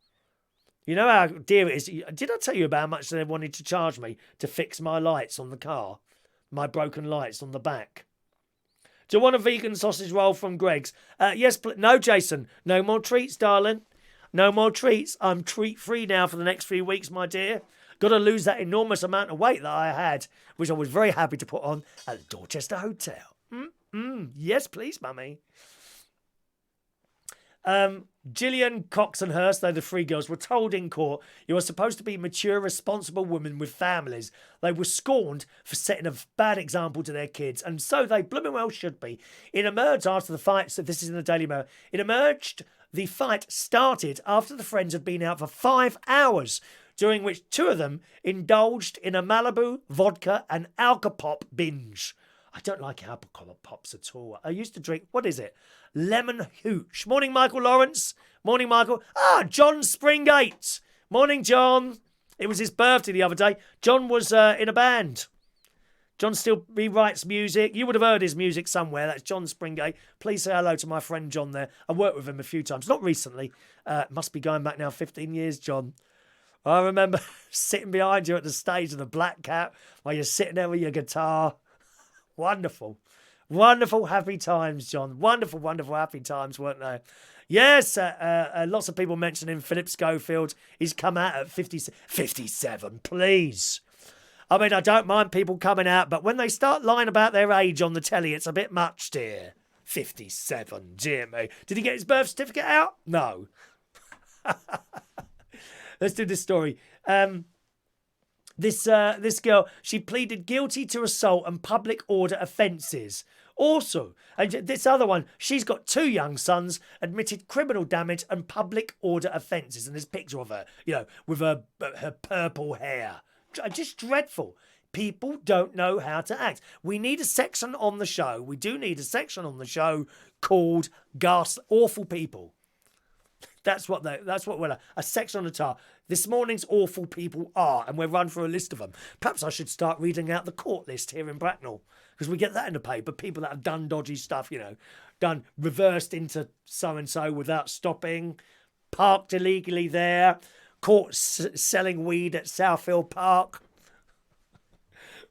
You know how dear it is. Did I tell you about how much they wanted to charge me to fix my lights on the car? My broken lights on the back. Do you want a vegan sausage roll from Greg's? Yes, no, Jason. No more treats, darling. No more treats. I'm treat-free now for the next 3 weeks, my dear. Got to lose that enormous amount of weight that I had, which I was very happy to put on at the Dorchester Hotel. Yes, please, mummy. Gillian Cox and Hurst, though the 3 girls, were told in court you are supposed to be mature, responsible women with families. They were scorned for setting a bad example to their kids, and so they blooming well should be. It emerged after the fight, so this is in the Daily Mail, the fight started after the friends had been out for 5 hours during which 2 of them indulged in a Malibu, vodka and Alcopop binge. I don't like Alcopop pops at all. I used to drink, what is it? Lemon hooch. Morning, Michael Lawrence. Morning, Michael. John Springate. Morning, John. It was his birthday the other day. John was in a band. John he writes music. You would have heard his music somewhere. That's John Springate. Please say hello to my friend John there. I worked with him a few times. Not recently. Must be going back now 15 years, John. I remember sitting behind you at the stage of the Black Cat while you're sitting there with your guitar. Wonderful. Wonderful happy times, John. Wonderful, wonderful happy times, weren't they? Yes, lots of people mentioning Philip Schofield. He's come out at 57, please. I mean, I don't mind people coming out, but when they start lying about their age on the telly, it's a bit much, dear. 57, dear me. Did he get his birth certificate out? No. Let's do this story. This girl, she pleaded guilty to assault and public order offences. Also, and this other one, she's got 2 young sons, admitted criminal damage and public order offences. And there's a picture of her, with her purple hair. Just dreadful. People don't know how to act. We need a section on the show. We do need a section on the show called Awful People. That's what we're a section on the tar. This morning's awful people are, and we'll run through a list of them. Perhaps I should start reading out the court list here in Bracknell, because we get that in the paper. People that have done dodgy stuff, done reversed into so-and-so without stopping, parked illegally there, caught selling weed at Southfield Park,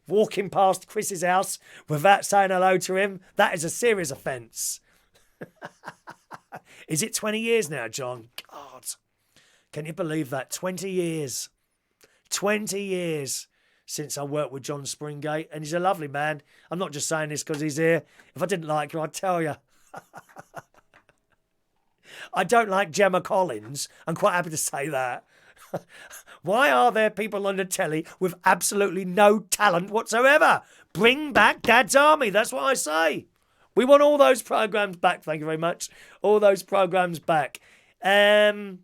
walking past Chris's house without saying hello to him. That is a serious offence. Is it 20 years now, John? God, can you believe that? 20 years. 20 years since I worked with John Springate, and he's a lovely man. I'm not just saying this because he's here. If I didn't like him, I'd tell you. I don't like Gemma Collins. I'm quite happy to say that. Why are there people on the telly with absolutely no talent whatsoever? Bring back Dad's Army. That's what I say. We want all those programmes back. Thank you very much. All those programmes back. Excellent.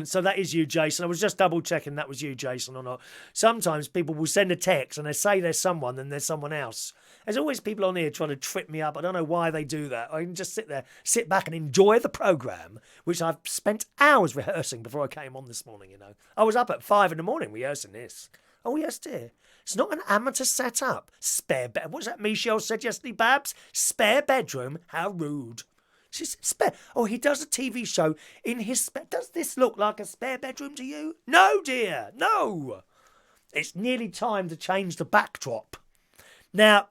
So that is you, Jason. I was just double checking that was you, Jason, or not. Sometimes people will send a text and they say there's someone and there's someone else. There's always people on here trying to trip me up. I don't know why they do that. I can just sit back and enjoy the programme, which I've spent hours rehearsing before I came on this morning, I was up at 5 a.m. rehearsing this. Oh, yes, dear. It's not an amateur setup. Spare bed. What's that Michelle said yesterday, Babs? Spare bedroom? How rude. She said spare. Oh, he does a TV show in his spare. Does this look like a spare bedroom to you? No, dear. No. It's nearly time to change the backdrop. Now,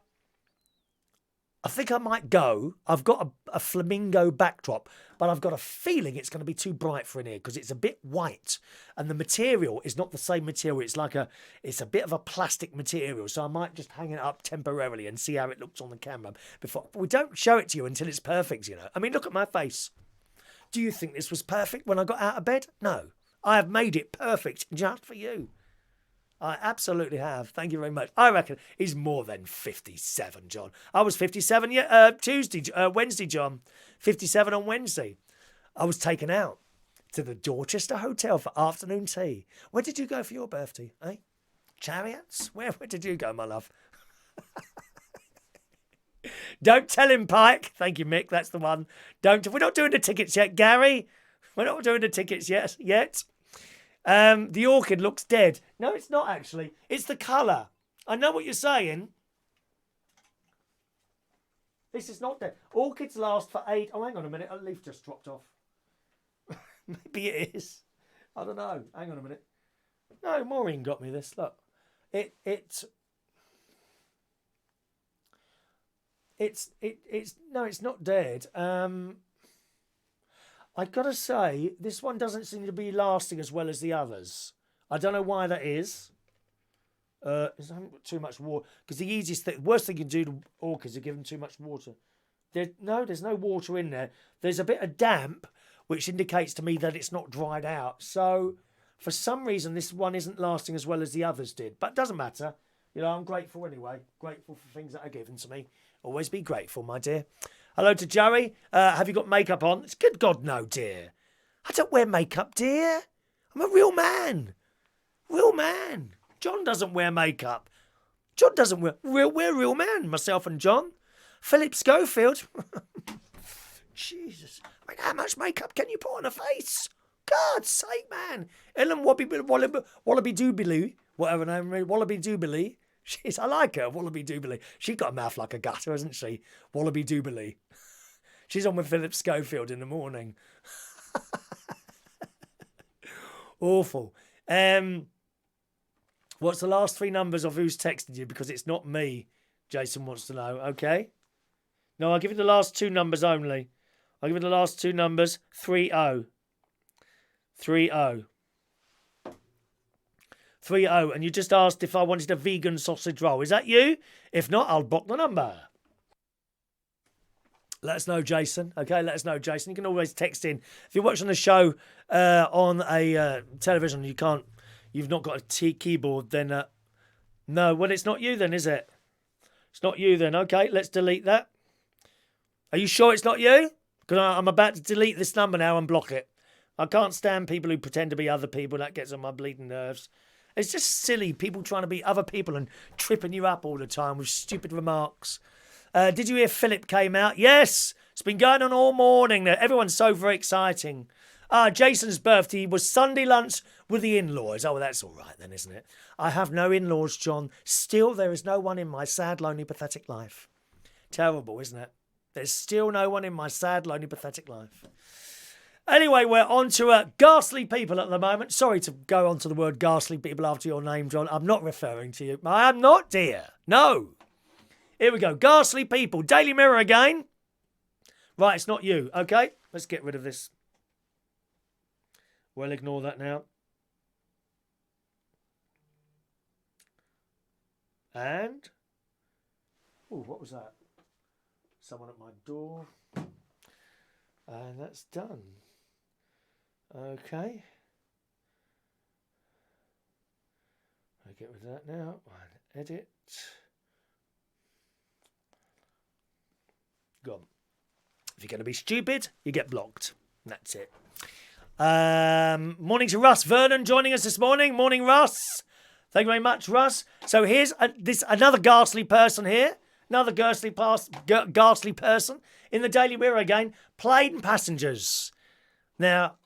I think I might go. I've got a flamingo backdrop, but I've got a feeling it's going to be too bright for in here because it's a bit white and the material is not the same material. It's a bit of a plastic material, so I might just hang it up temporarily and see how it looks on the camera before. We don't show it to you until it's perfect, I mean, look at my face. Do you think this was perfect when I got out of bed? No. I have made it perfect just for you. I absolutely have. Thank you very much. I reckon he's more than 57, John. I was 57 Wednesday, John. 57 on Wednesday. I was taken out to the Dorchester Hotel for afternoon tea. Where did you go for your birthday, eh? Chariots? Where did you go, my love? Don't tell him, Pike. Thank you, Mick. That's the one. We're not doing the tickets yet, Gary. We're not doing the tickets yet. The orchid looks dead. No, it's not actually. It's the colour. I know what you're saying. This is not dead. Orchids last for 8... Oh, hang on a minute. A leaf just dropped off. Maybe it is. I don't know. Hang on a minute. No, Maureen got me this. Look. It's not dead. I've got to say, this one doesn't seem to be lasting as well as the others. I don't know why that is. I haven't got too much water. Because the worst thing you can do to orchids is give them too much water. There's no water in there. There's a bit of damp, which indicates to me that it's not dried out. So, for some reason, this one isn't lasting as well as the others did. But it doesn't matter. I'm grateful anyway. Grateful for things that are given to me. Always be grateful, my dear. Hello to Joey. Have you got makeup on? It's good God, no, dear. I don't wear makeup, dear. I'm a real man. Real man. John doesn't wear makeup. John doesn't wear... We're real man, myself and John. Philip Schofield. Jesus. I mean, how much makeup can you put on a face? God's sake, man. Ellen Wallaby Doobily, whatever her name is, Wallaby Doobily. I like her, Wallaby Doobily. She's got a mouth like a gutter, hasn't she? Wallaby Doobily. She's on with Philip Schofield in the morning. Awful. What's the last 3 numbers of who's texted you? Because it's not me, Jason wants to know, okay? No, I'll give you the last 2 numbers only. I'll give you the last 2 numbers. 30. 30. 30. And you just asked if I wanted a vegan sausage roll. Is that you? If not, I'll block the number. Let us know, Jason. Okay, let us know, Jason. You can always text in. If you're watching the show on a television, you've not got a keyboard, then no. Well, it's not you then, is it? It's not you then. Okay, let's delete that. Are you sure it's not you? Because I'm about to delete this number now and block it. I can't stand people who pretend to be other people. That gets on my bleeding nerves. It's just silly, people trying to be other people and tripping you up all the time with stupid remarks. Did you hear Philip came out? Yes, it's been going on all morning. Everyone's so very exciting. Jason's birthday was Sunday lunch with the in-laws. Oh, well, that's all right then, isn't it? I have no in-laws, John. Still, there is no one in my sad, lonely, pathetic life. Terrible, isn't it? There's still no one in my sad, lonely, pathetic life. Anyway, we're on to ghastly people at the moment. Sorry to go on to the word ghastly people after your name, John. I'm not referring to you. I am not, dear. No. Here we go. Ghastly people. Daily Mirror again. Right, it's not you. Okay, let's get rid of this. We'll ignore that now. And... oh, what was that? Someone at my door. And that's done. Okay. I'll get rid of that now. Edit. Gone. If you're going to be stupid, you get blocked. That's it. Morning to Russ Vernon joining us this morning. Morning, Russ. Thank you very much, Russ. So here's another ghastly person here. Another ghastly person in the Daily Mirror again. Plane passengers. Now,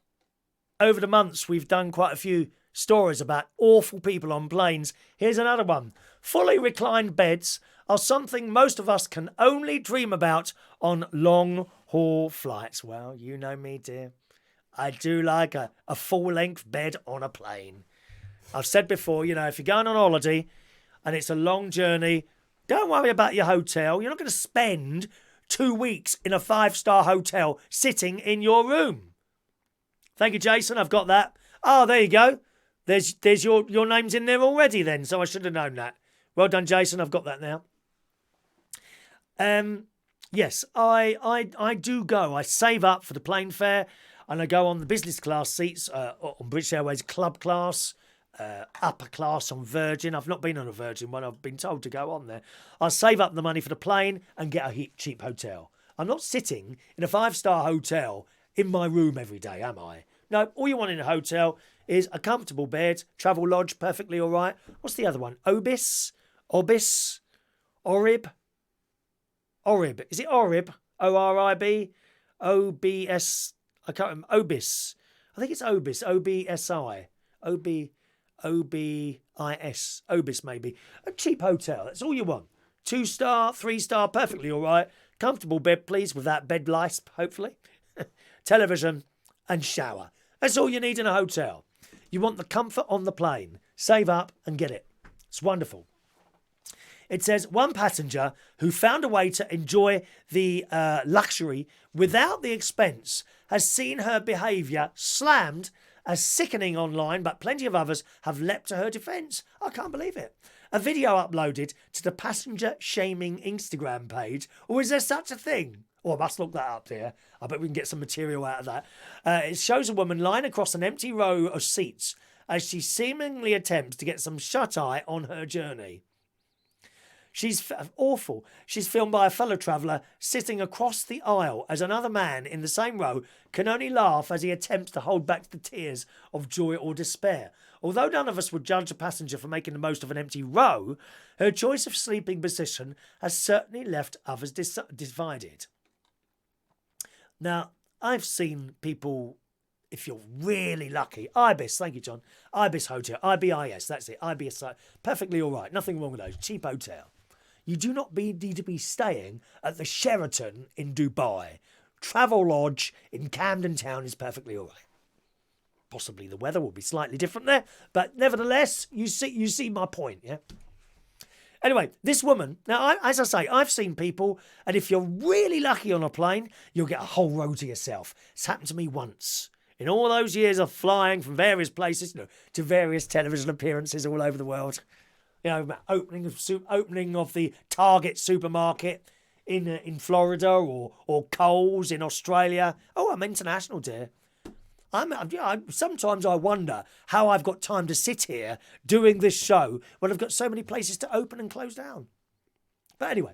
over the months, we've done quite a few stories about awful people on planes. Here's another one. Fully reclined beds are something most of us can only dream about on long-haul flights. Well, you know me, dear. I do like a full-length bed on a plane. I've said before, you know, if you're going on holiday and it's a long journey, don't worry about your hotel. You're not going to spend 2 weeks in a 5-star hotel sitting in your room. Thank you, Jason. I've got that. Oh, there you go. There's your name's in there already then, so I should have known that. Well done, Jason. I've got that now. Yes, I do go. I save up for the plane fare and I go on the business class seats on British Airways club class, upper class on Virgin. I've not been on a Virgin one. I've been told to go on there. I'll save up the money for the plane and get a cheap hotel. I'm not sitting in a 5-star hotel in my room every day, am I? No, all you want in a hotel is a comfortable bed, travel lodge, perfectly all right. What's the other one? Obis? Orib? Is it Orib? O-R-I-B? O-B-S... I can't remember. Obis. I think it's Obis. O-B-S-I. O-B-I-S. Obis, maybe. A cheap hotel. That's all you want. 2-star, 3-star, perfectly all right. Comfortable bed, please, with that bed lisp, hopefully. Television and shower. That's all you need in a hotel. You want the comfort on the plane. Save up and get it. It's wonderful. It says, one passenger who found a way to enjoy the luxury without the expense has seen her behaviour slammed as sickening online, but plenty of others have leapt to her defence. I can't believe it. A video uploaded to the passenger shaming Instagram page. Or is there such a thing? Oh, I must look that up there. I bet we can get some material out of that. It shows a woman lying across an empty row of seats as she seemingly attempts to get some shut-eye on her journey. She's awful. She's filmed by a fellow traveller sitting across the aisle as another man in the same row can only laugh as he attempts to hold back the tears of joy or despair. Although none of us would judge a passenger for making the most of an empty row, her choice of sleeping position has certainly left others divided. Now, I've seen people, if you're really lucky, Ibis, thank you, John, Ibis Hotel, IBIS, that's it, IBIS, perfectly all right, nothing wrong with those, cheap hotel. You do not need to be staying at the Sheraton in Dubai. Travel Lodge in Camden Town is perfectly all right. Possibly the weather will be slightly different there, but nevertheless, you see my point, yeah? Anyway, this woman, now, as I say, I've seen people, and if you're really lucky on a plane, you'll get a whole row to yourself. It's happened to me once. In all those years of flying from various places, to various television appearances all over the world. Opening of the Target supermarket in Florida or Coles in Australia. Oh, I'm international, dear. Sometimes I wonder how I've got time to sit here doing this show when I've got so many places to open and close down. But anyway,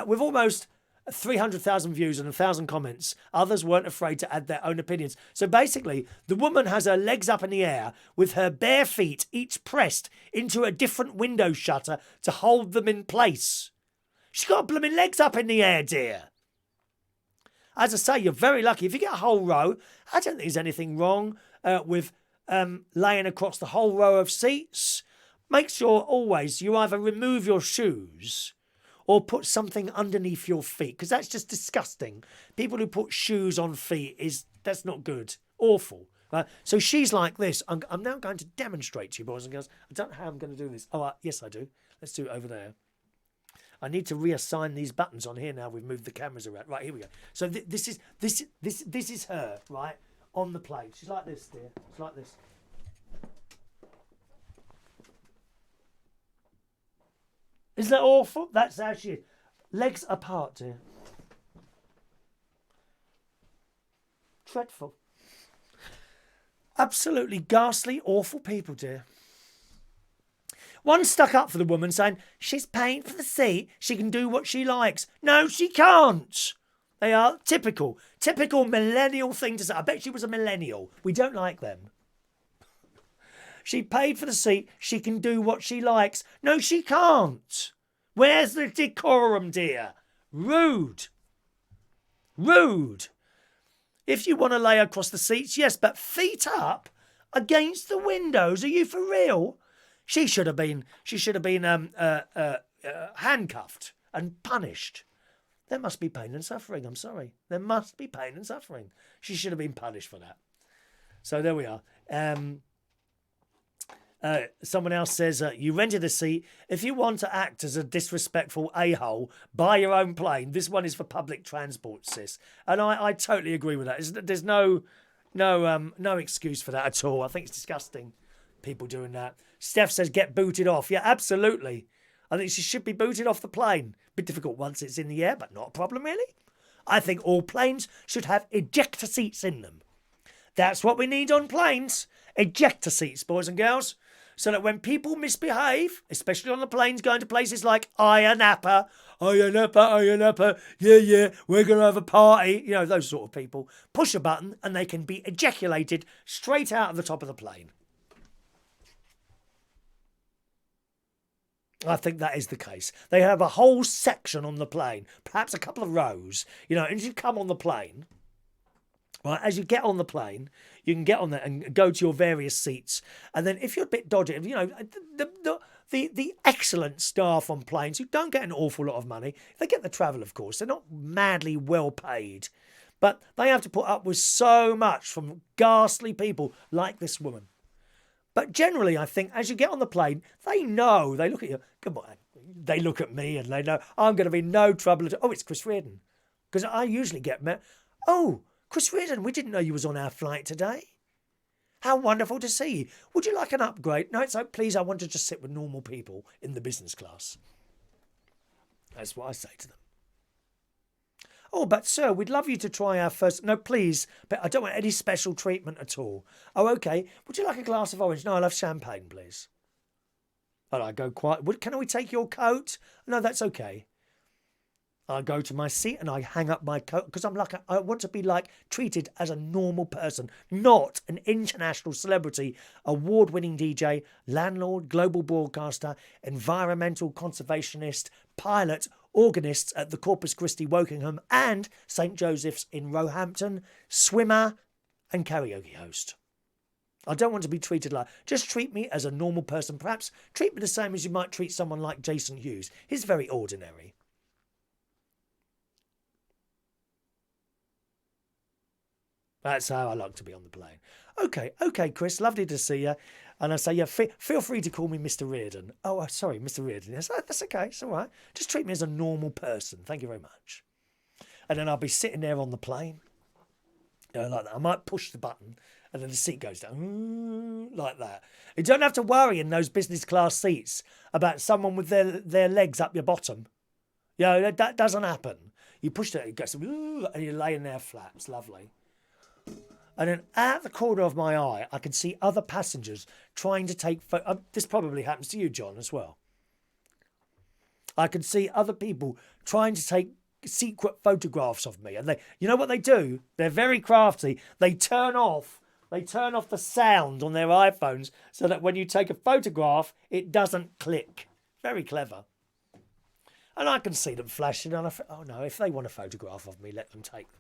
with almost 300,000 views and 1,000 comments, others weren't afraid to add their own opinions. So basically, the woman has her legs up in the air with her bare feet each pressed into a different window shutter to hold them in place. She's got blooming legs up in the air, dear. As I say, you're very lucky. If you get a whole row, I don't think there's anything wrong with laying across the whole row of seats. Make sure always you either remove your shoes or put something underneath your feet, because that's just disgusting. People who put shoes on feet, that's not good. Awful. So she's like this. I'm now going to demonstrate to you, boys and girls. I don't know how I'm going to do this. Oh, yes, I do. Let's do it over there. I need to reassign these buttons on here now. We've moved the cameras around. Right, here we go. So this is her, right, on the plane. She's like this, dear. She's like this. Isn't that awful? That's how she is. Legs apart, dear. Dreadful. Absolutely ghastly, awful people, dear. One stuck up for the woman saying, she's paying for the seat, she can do what she likes. No, she can't. They are typical millennial thing to say. I bet she was a millennial. We don't like them. She paid for the seat, she can do what she likes. No, she can't. Where's the decorum, dear? Rude. Rude. If you want to lay across the seats, yes, but feet up against the windows, are you for real? She should have been handcuffed and punished. There must be pain and suffering. I'm sorry. There must be pain and suffering. She should have been punished for that. So there we are. Someone else says, you rented a seat. If you want to act as a disrespectful a-hole, buy your own plane. This one is for public transport, sis. And I totally agree with that. There's no excuse for that at all. I think it's disgusting, people doing that. Steph says, get booted off. Yeah, absolutely. I think she should be booted off the plane. Bit difficult once it's in the air, but not a problem, really. I think all planes should have ejector seats in them. That's what we need on planes. Ejector seats, boys and girls. So that when people misbehave, especially on the planes going to places like Ayia Napa, yeah, we're going to have a party. You know, those sort of people. Push a button and they can be ejaculated straight out of the top of the plane. I think that is the case. They have a whole section on the plane, perhaps a couple of rows, and as you come on the plane, right, as you get on the plane, you can get on there and go to your various seats. And then if you're a bit dodgy, the excellent staff on planes who don't get an awful lot of money, they get the travel, of course. They're not madly well paid, but they have to put up with so much from ghastly people like this woman. But generally, I think, as you get on the plane, they look at you, come on, they look at me and they know I'm going to be no trouble at all. Oh, it's Cjhristian. Because I usually get met, oh, Cjhristian, we didn't know you was on our flight today. How wonderful to see you. Would you like an upgrade? No, it's like, please, I want to just sit with normal people in the business class. That's what I say to them. Oh, but sir, we'd love you to try our first... No, please, but I don't want any special treatment at all. Oh, okay. Would you like a glass of orange? No, I'll have champagne, please. And I go quiet. Can we take your coat? No, that's okay. I go to my seat and I hang up my coat because I want to be treated as a normal person, not an international celebrity, award-winning DJ, landlord, global broadcaster, environmental conservationist, pilot, organist at the Corpus Christi Wokingham and St Joseph's in Roehampton, swimmer and karaoke host. I don't want to be treated just treat me as a normal person. Perhaps treat me the same as you might treat someone like Jason Hughes. He's very ordinary. That's how I like to be on the plane. Okay, Chris, lovely to see you. And I say, yeah, feel free to call me Mr. Reardon. Oh, sorry, Mr. Reardon. Yes, that's okay. It's all right. Just treat me as a normal person. Thank you very much. And then I'll be sitting there on the plane, like that. I might push the button, and then the seat goes down, like that. You don't have to worry in those business class seats about someone with their legs up your bottom. That doesn't happen. You push it goes, and you're laying there flat. It's lovely. And then at the corner of my eye, I can see other passengers trying to take this probably happens to you, John, as well. I can see other people trying to take secret photographs of me. And you know what they do? They're very crafty. They turn off the sound on their iPhones so that when you take a photograph, it doesn't click. Very clever. And I can see them flashing. And I think, oh no, if they want a photograph of me, let them take them.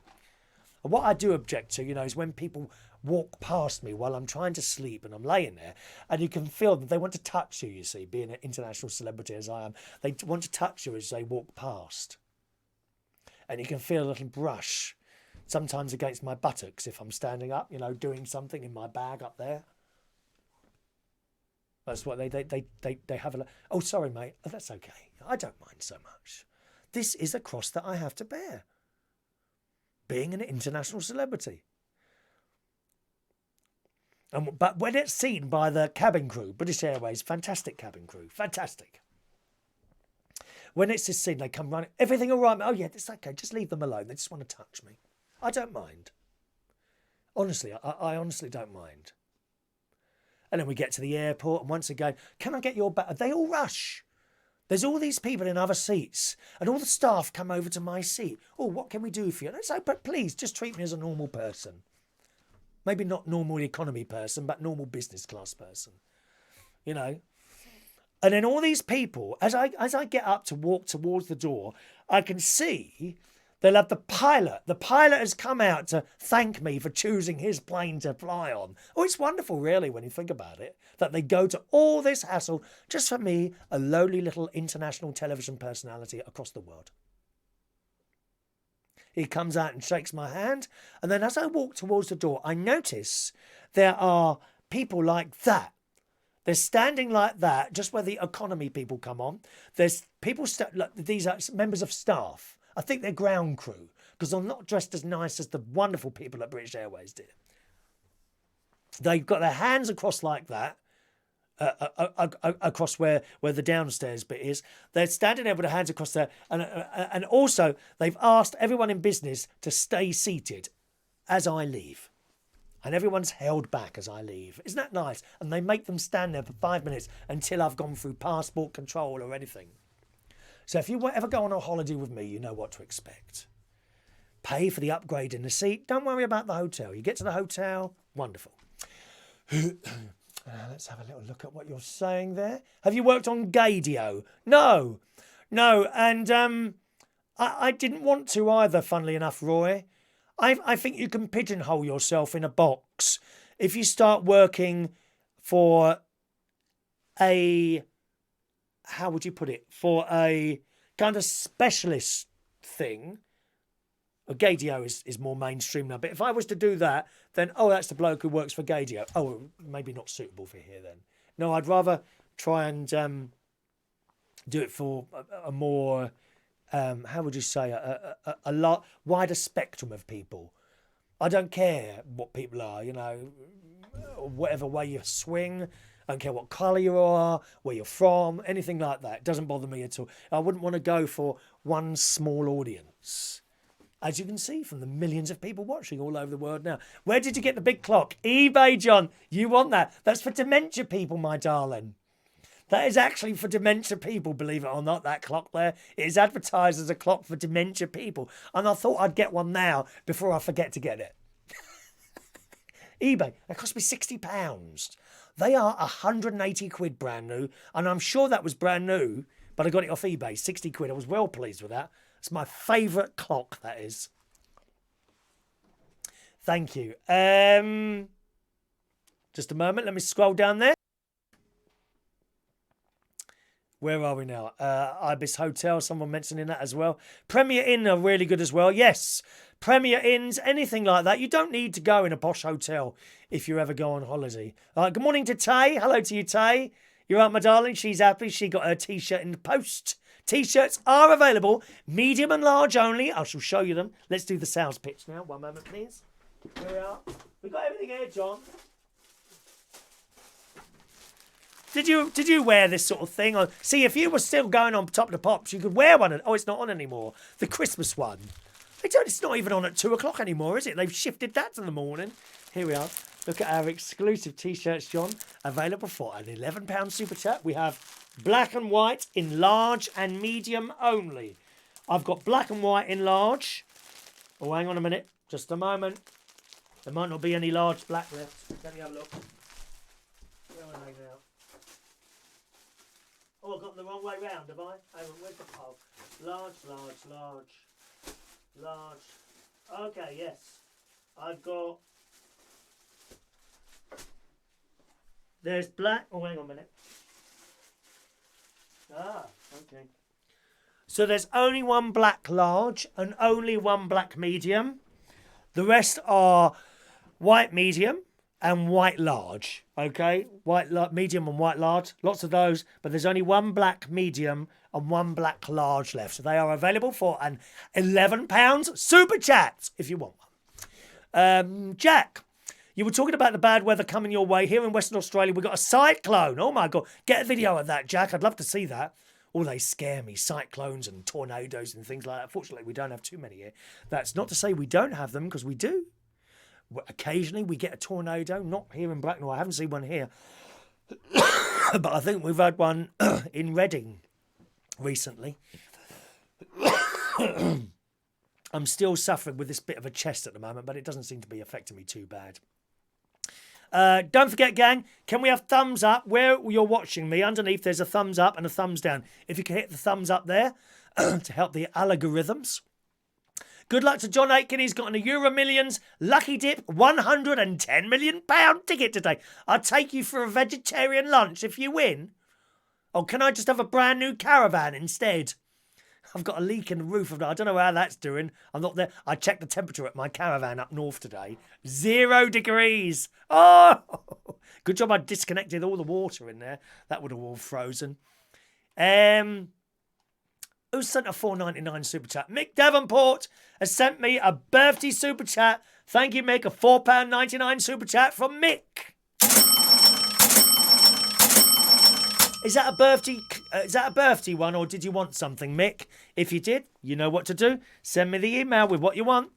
And what I do object to, is when people walk past me while I'm trying to sleep and I'm laying there, and you can feel that they want to touch you, you see, being an international celebrity as I am. They want to touch you as they walk past. And you can feel a little brush, sometimes against my buttocks if I'm standing up, doing something in my bag up there. That's what they have a... Oh, sorry, mate. Oh, that's okay. I don't mind so much. This is a cross that I have to bear. Being an international celebrity. But when it's seen by the cabin crew, British Airways, fantastic cabin crew, fantastic. When it's seen, they come running, everything all right? Oh yeah, it's okay, just leave them alone. They just want to touch me. I don't mind. Honestly, I honestly don't mind. And then we get to the airport, and once again, can I get your bag? They all rush. There's all these people in other seats, and all the staff come over to my seat. Oh, what can we do for you? And I say, but please, just treat me as a normal person. Maybe not normal economy person, but normal business class person. And then all these people, as I get up to walk towards the door, I can see they'll have the pilot. The pilot has come out to thank me for choosing his plane to fly on. Oh, it's wonderful, really, when you think about it, that they go to all this hassle just for me, a lowly little international television personality across the world. He comes out and shakes my hand, and then as I walk towards the door, I notice there are people like that. They're standing like that, just where the economy people come on. There's people, these are members of staff. I think they're ground crew, because they're not dressed as nice as the wonderful people at British Airways did. They've got their hands across like that, across where the downstairs bit is. They're standing there with their hands across there. And also, they've asked everyone in business to stay seated as I leave. And everyone's held back as I leave. Isn't that nice? And they make them stand there for 5 minutes until I've gone through passport control or anything. So if you ever go on a holiday with me, you know what to expect. Pay for the upgrade in the seat. Don't worry about the hotel. You get to the hotel, wonderful. Let's have a little look at what you're saying there. Have you worked on Gadio? No. And I didn't want to either, funnily enough, Roy. I think you can pigeonhole yourself in a box if you start working for a... How would you put it? For a kind of specialist thing. Gadio is more mainstream now. But if I was to do that, then, that's the bloke who works for Gadio. Oh, maybe not suitable for here then. No, I'd rather try and do it for a more, how would you say, a lot wider spectrum of people. I don't care what people are, whatever way you swing. I don't care what colour you are, where you're from, anything like that. It doesn't bother me at all. I wouldn't want to go for one small audience. As you can see from the millions of people watching all over the world now. Where did you get the big clock? eBay, John. You want that. That's for dementia people, my darling. That is actually for dementia people, believe it or not, that clock there. It is advertised as a clock for dementia people. And I thought I'd get one now before I forget to get it. eBay, that cost me £60. They are 180 quid brand new. And I'm sure that was brand new, but I got it off eBay, 60 quid. I was well pleased with that. It's my favourite clock, that is. Thank you. Just a moment, let me scroll down there. Where are we now? Ibis Hotel, someone mentioning that as well. Premier Inn are really good as well. Yes, Premier Inns, anything like that. You don't need to go in a posh hotel if you ever go on holiday. Good morning to Tay. Hello to you, Tay. You're right, my darling. She's happy. She got her T-shirt in the post. T-shirts are available, medium and large only. I shall show you them. Let's do the sales pitch now. One moment, please. Here we are. We've got everything here, John. Did you wear this sort of thing? See, if you were still going on Top of the Pops, you could wear one. Oh, it's not on anymore. The Christmas one. It's not even on at 2 o'clock anymore, is it? They've shifted that to the morning. Here we are. Look at our exclusive T-shirts, John. Available for an £11 super chat. We have black and white in large and medium only. I've got black and white in large. Oh, hang on a minute. Just a moment. There might not be any large black left. Let me have a look. Where are they now? Oh, I've got them the wrong way round, have I? Where's the pole? Large. Okay, yes. I've got... There's black... Oh, hang on a minute. Okay. So there's only one black large and only one black medium. The rest are white medium and white large, okay? Medium and white large, lots of those, but there's only one black medium and one black large left. So they are available for an £11 super chat if you want one. Jack, you were talking about the bad weather coming your way. Here in Western Australia, we've got a cyclone. Oh my God, get a video of that, Jack. I'd love to see that. Oh, they scare me, cyclones and tornadoes and things like that. Fortunately, we don't have too many here. That's not to say we don't have them, because we do. Occasionally we get a tornado, not here in Bracknell. I haven't seen one here. But I think we've had one in Reading recently. I'm still suffering with this bit of a chest at the moment, but it doesn't seem to be affecting me too bad. Don't forget, gang, can we have thumbs up where you're watching me? Underneath there's a thumbs up and a thumbs down. If you can hit the thumbs up there to help the algorithms. Good luck to John Aitken. He's got an Euro Millions Lucky Dip £110 million ticket today. I'll take you for a vegetarian lunch if you win. Or can I just have a brand new caravan instead? I've got a leak in the roof of that. I don't know how that's doing. I'm not there. I checked the temperature at my caravan up north today. 0 degrees. Oh, good job I disconnected all the water in there. That would have all frozen. Who sent a $4.99 super chat? Mick Davenport has sent me a birthday super chat. Thank you, Mick. A £4.99 super chat from Mick. Is that a birthday one, or did you want something, Mick? If you did, you know what to do. Send me the email with what you want,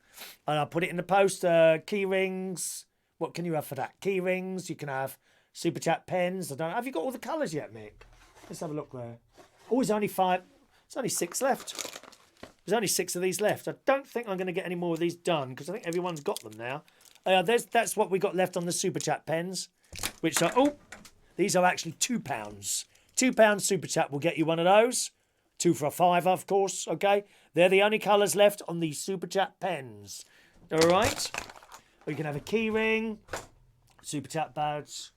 and I'll put it in the post. Key rings. What can you have for that? Key rings. You can have super chat pens. I don't know. Have you got all the colours yet, Mick? Let's have a look there. Oh, there's only 5. There's only 6 left. There's only 6 of these left. I don't think I'm going to get any more of these done, because I think everyone's got them now. That's what we got left on the super chat pens, which are... Oh, these are actually £2. £2 super chat will get you one of those. 2 for a £5, of course, okay? They're the only colours left on the super chat pens. All right? Or you can have a key ring, super chat badge.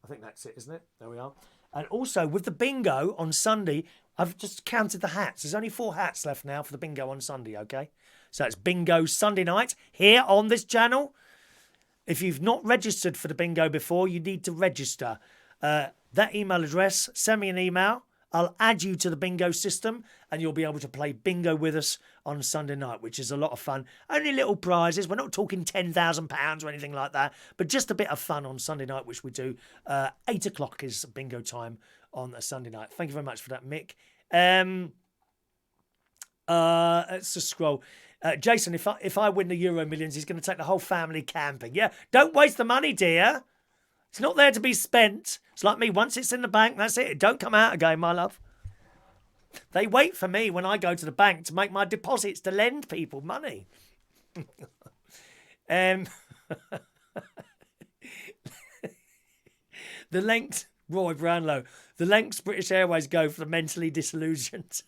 I think that's it, isn't it? There we are. And also, with the bingo on Sunday, I've just counted the hats. There's only 4 hats left now for the bingo on Sunday, okay? So it's bingo Sunday night here on this channel. If you've not registered for the bingo before, you need to register. That email address, send me an email. I'll add you to the bingo system and you'll be able to play bingo with us on Sunday night, which is a lot of fun. Only little prizes. We're not talking £10,000 or anything like that, but just a bit of fun on Sunday night, which we do. 8 o'clock is bingo time on a Sunday night. Thank you very much for that, Mick. Let's just scroll. Jason, if I win the Euro Millions, he's going to take the whole family camping. Yeah, don't waste the money, dear. It's not there to be spent. It's like me. Once it's in the bank, that's it. It don't come out again, my love. They wait for me when I go to the bank to make my deposits to lend people money. The lengths, Roy Brownlow, the lengths British Airways go for the mentally disillusioned.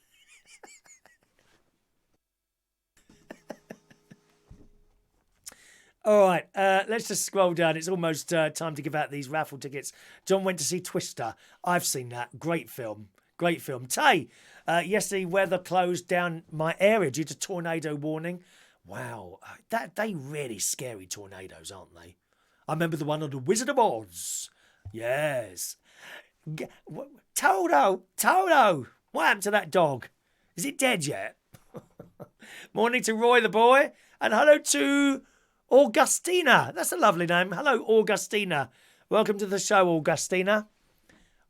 All right, let's just scroll down. It's almost time to give out these raffle tickets. John went to see Twister. I've seen that. Great film. Great film. Tay, yesterday weather closed down my area due to tornado warning. Wow, they really scary tornadoes, aren't they? I remember the one on the Wizard of Oz. Yes. Toto, what happened to that dog? Is it dead yet? Morning to Roy the boy, and hello to Augustina. That's a lovely name. Hello, Augustina. Welcome to the show, Augustina.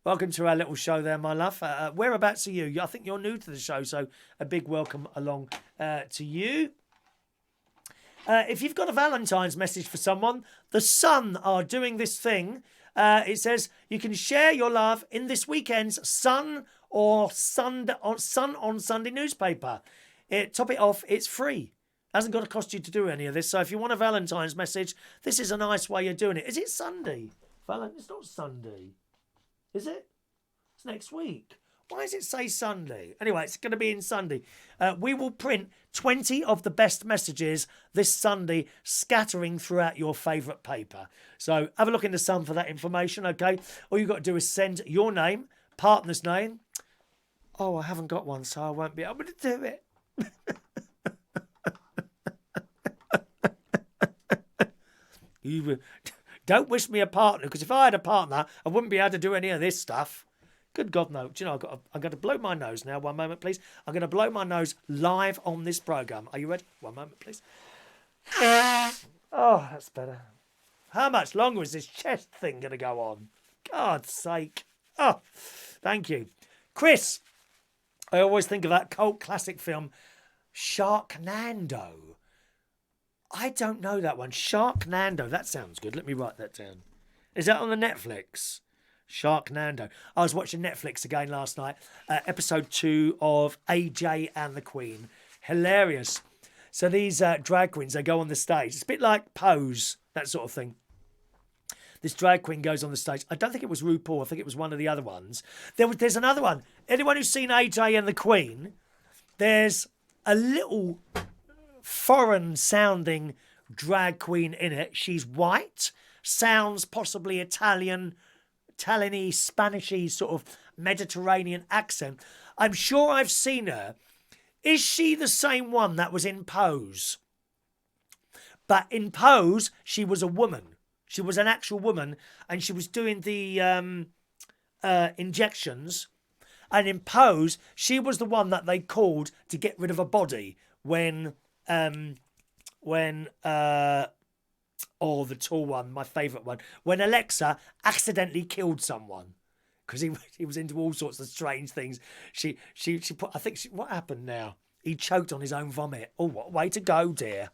Welcome to our little show there, my love. Whereabouts are you? I think you're new to the show, so a big welcome along to you. If you've got a Valentine's message for someone, the Sun are doing this thing. It says you can share your love in this weekend's Sun on Sunday newspaper. Top it off, it's free. Hasn't got to cost you to do any of this. So if you want a Valentine's message, this is a nice way of doing it. Is it Sunday? It's not Sunday. Is it? It's next week. Why does it say Sunday? Anyway, it's going to be in Sunday. We will print 20 of the best messages this Sunday, scattering throughout your favourite paper. So have a look in the Sun for that information, okay? All you've got to do is send your name, partner's name. Oh, I haven't got one, so I won't be able to do it. You don't wish me a partner, because if I had a partner, I wouldn't be able to do any of this stuff. Good God, no. Do you know, I'm going to blow my nose now. One moment, please. I'm going to blow my nose live on this programme. Are you ready? One moment, please. Oh, that's better. How much longer is this chest thing going to go on? God's sake. Oh, thank you. Chris, I always think of that cult classic film, Sharknado. I don't know that one. Sharknado. That sounds good. Let me write that down. Is that on the Netflix? Sharknado. I was watching Netflix again last night. Episode 2 of AJ and the Queen. Hilarious. So these drag queens, they go on the stage. It's a bit like Pose, that sort of thing. This drag queen goes on the stage. I don't think it was RuPaul. I think it was one of the other ones. There's another one. Anyone who's seen AJ and the Queen, there's a little foreign-sounding drag queen in it. She's white, sounds possibly Italian-y, Spanishy, sort of Mediterranean accent. I'm sure I've seen her. Is she the same one that was in Pose? But in Pose, she was a woman. She was an actual woman, and she was doing the injections. And in Pose, she was the one that they called to get rid of a body when the tall one, my favourite one, when Alexa accidentally killed someone, because he was into all sorts of strange things. She put, what happened now? He choked on his own vomit. Oh, what a way to go, dear.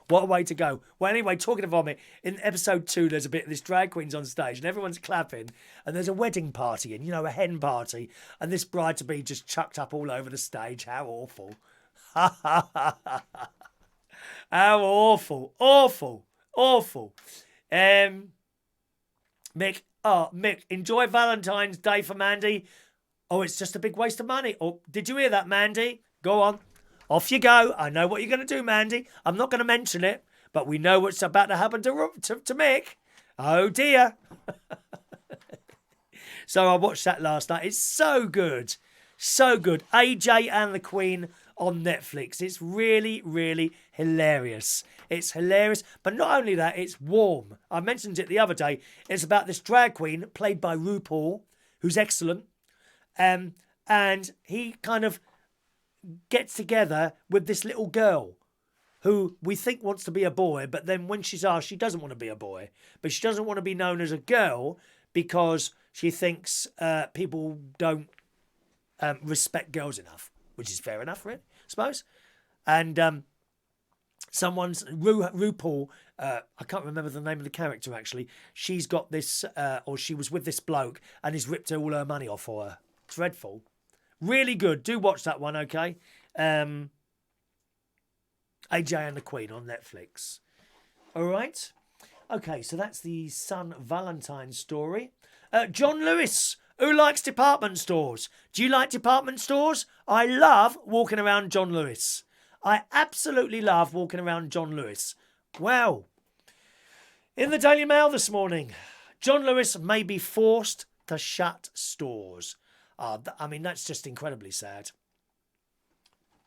What a way to go. Well, anyway, talking of vomit, in episode 2, there's a bit of this drag queen's on stage and everyone's clapping, and there's a wedding party, and a hen party, and this bride-to-be just chucked up all over the stage. How awful. Ha ha ha ha. How awful. Awful. Awful. Mick, enjoy Valentine's Day for Mandy. Oh, it's just a big waste of money. Oh, did you hear that, Mandy? Go on. Off you go. I know what you're going to do, Mandy. I'm not going to mention it, but we know what's about to happen to Mick. Oh, dear. So I watched that last night. It's so good. So good. AJ and the Queen on Netflix. It's really, really hilarious. It's hilarious. But not only that, it's warm. I mentioned it the other day. It's about this drag queen played by RuPaul, who's excellent. And he kind of gets together with this little girl who we think wants to be a boy, but then when she's asked, she doesn't want to be a boy. But she doesn't want to be known as a girl because she thinks people don't respect girls enough, which is fair enough, really, I suppose. And RuPaul, I can't remember the name of the character actually. She's got this, or she was with this bloke and he's ripped all her money off for her. Dreadful. Really good. Do watch that one, okay? AJ and the Queen on Netflix. All right. Okay, so that's the son Valentine story. John Lewis, who likes department stores? Do you like department stores? I love walking around John Lewis. I absolutely love walking around John Lewis. Well, in the Daily Mail this morning, John Lewis may be forced to shut stores. I mean, that's just incredibly sad.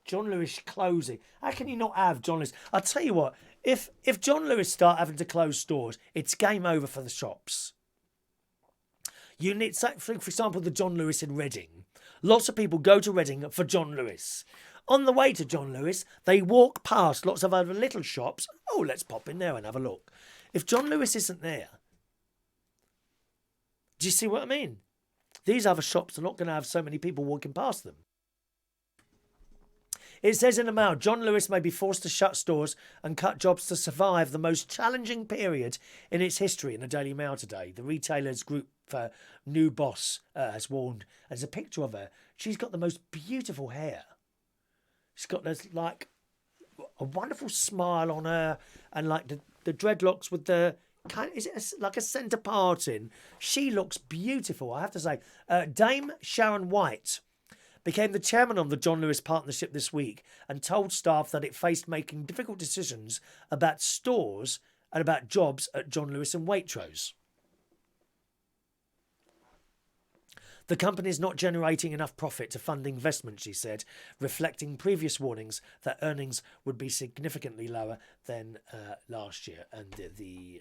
John Lewis closing. How can you not have John Lewis? I'll tell you what, if John Lewis start having to close stores, it's game over for the shops. You need, for example, the John Lewis in Reading. Lots of people go to Reading for John Lewis. On the way to John Lewis, they walk past lots of other little shops. Oh, let's pop in there and have a look. If John Lewis isn't there, do you see what I mean? These other shops are not going to have so many people walking past them. It says in the Mail, John Lewis may be forced to shut stores and cut jobs to survive the most challenging period in its history in the Daily Mail today. The retailer's group new boss has warned. There's a picture of her. She's got the most beautiful hair. She's got this, like, a wonderful smile on her and, like, the dreadlocks with the... Is it like a centre parting? She looks beautiful, I have to say. Dame Sharon White became the chairman of the John Lewis partnership this week and told staff that it faced making difficult decisions about stores and about jobs at John Lewis and Waitrose. The company is not generating enough profit to fund investment, she said, reflecting previous warnings that earnings would be significantly lower than last year. And the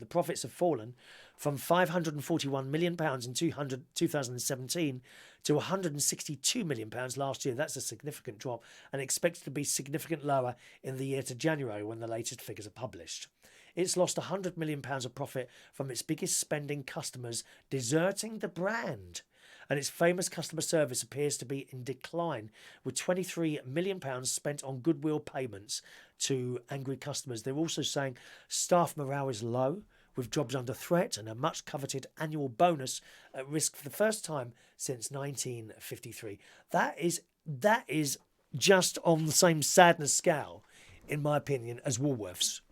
profits have fallen from £541 million in 2017 to £162 million last year. That's a significant drop and expected to be significantly lower in the year to January when the latest figures are published. It's lost £100 million of profit from its biggest spending customers deserting the brand. And its famous customer service appears to be in decline, with £23 million spent on goodwill payments to angry customers. They're also saying staff morale is low, with jobs under threat and a much-coveted annual bonus at risk for the first time since 1953. That is just on the same sadness scale, in my opinion, as Woolworths.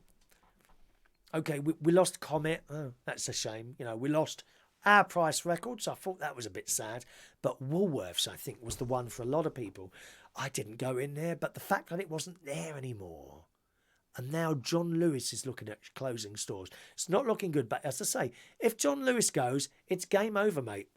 Okay, we lost Comet. Oh, that's a shame. You know, we lost our price records. I thought that was a bit sad. But Woolworths, I think, was the one for a lot of people. I didn't go in there, but the fact that it wasn't there anymore. And now John Lewis is looking at closing stores. It's not looking good, but as I say, if John Lewis goes, it's game over, mate.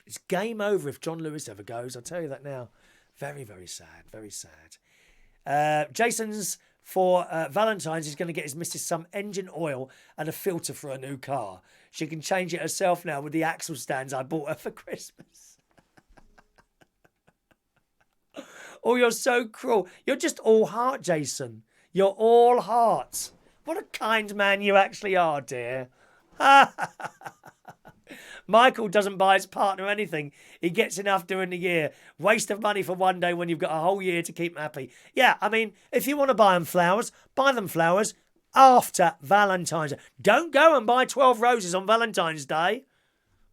It's game over if John Lewis ever goes. I'll tell you that now. Very, very sad. Very sad. Jason's for Valentine's, he's going to get his missus some engine oil and a filter for a new car. She can change it herself now with the axle stands I bought her for Christmas. Oh, you're so cruel. You're just all heart, Jason. You're all heart. What a kind man you actually are, dear. Michael doesn't buy his partner anything. He gets enough during the year. Waste of money for one day when you've got a whole year to keep them happy. Yeah, I mean, if you want to buy them flowers after Valentine's Day. Don't go and buy 12 roses on Valentine's Day.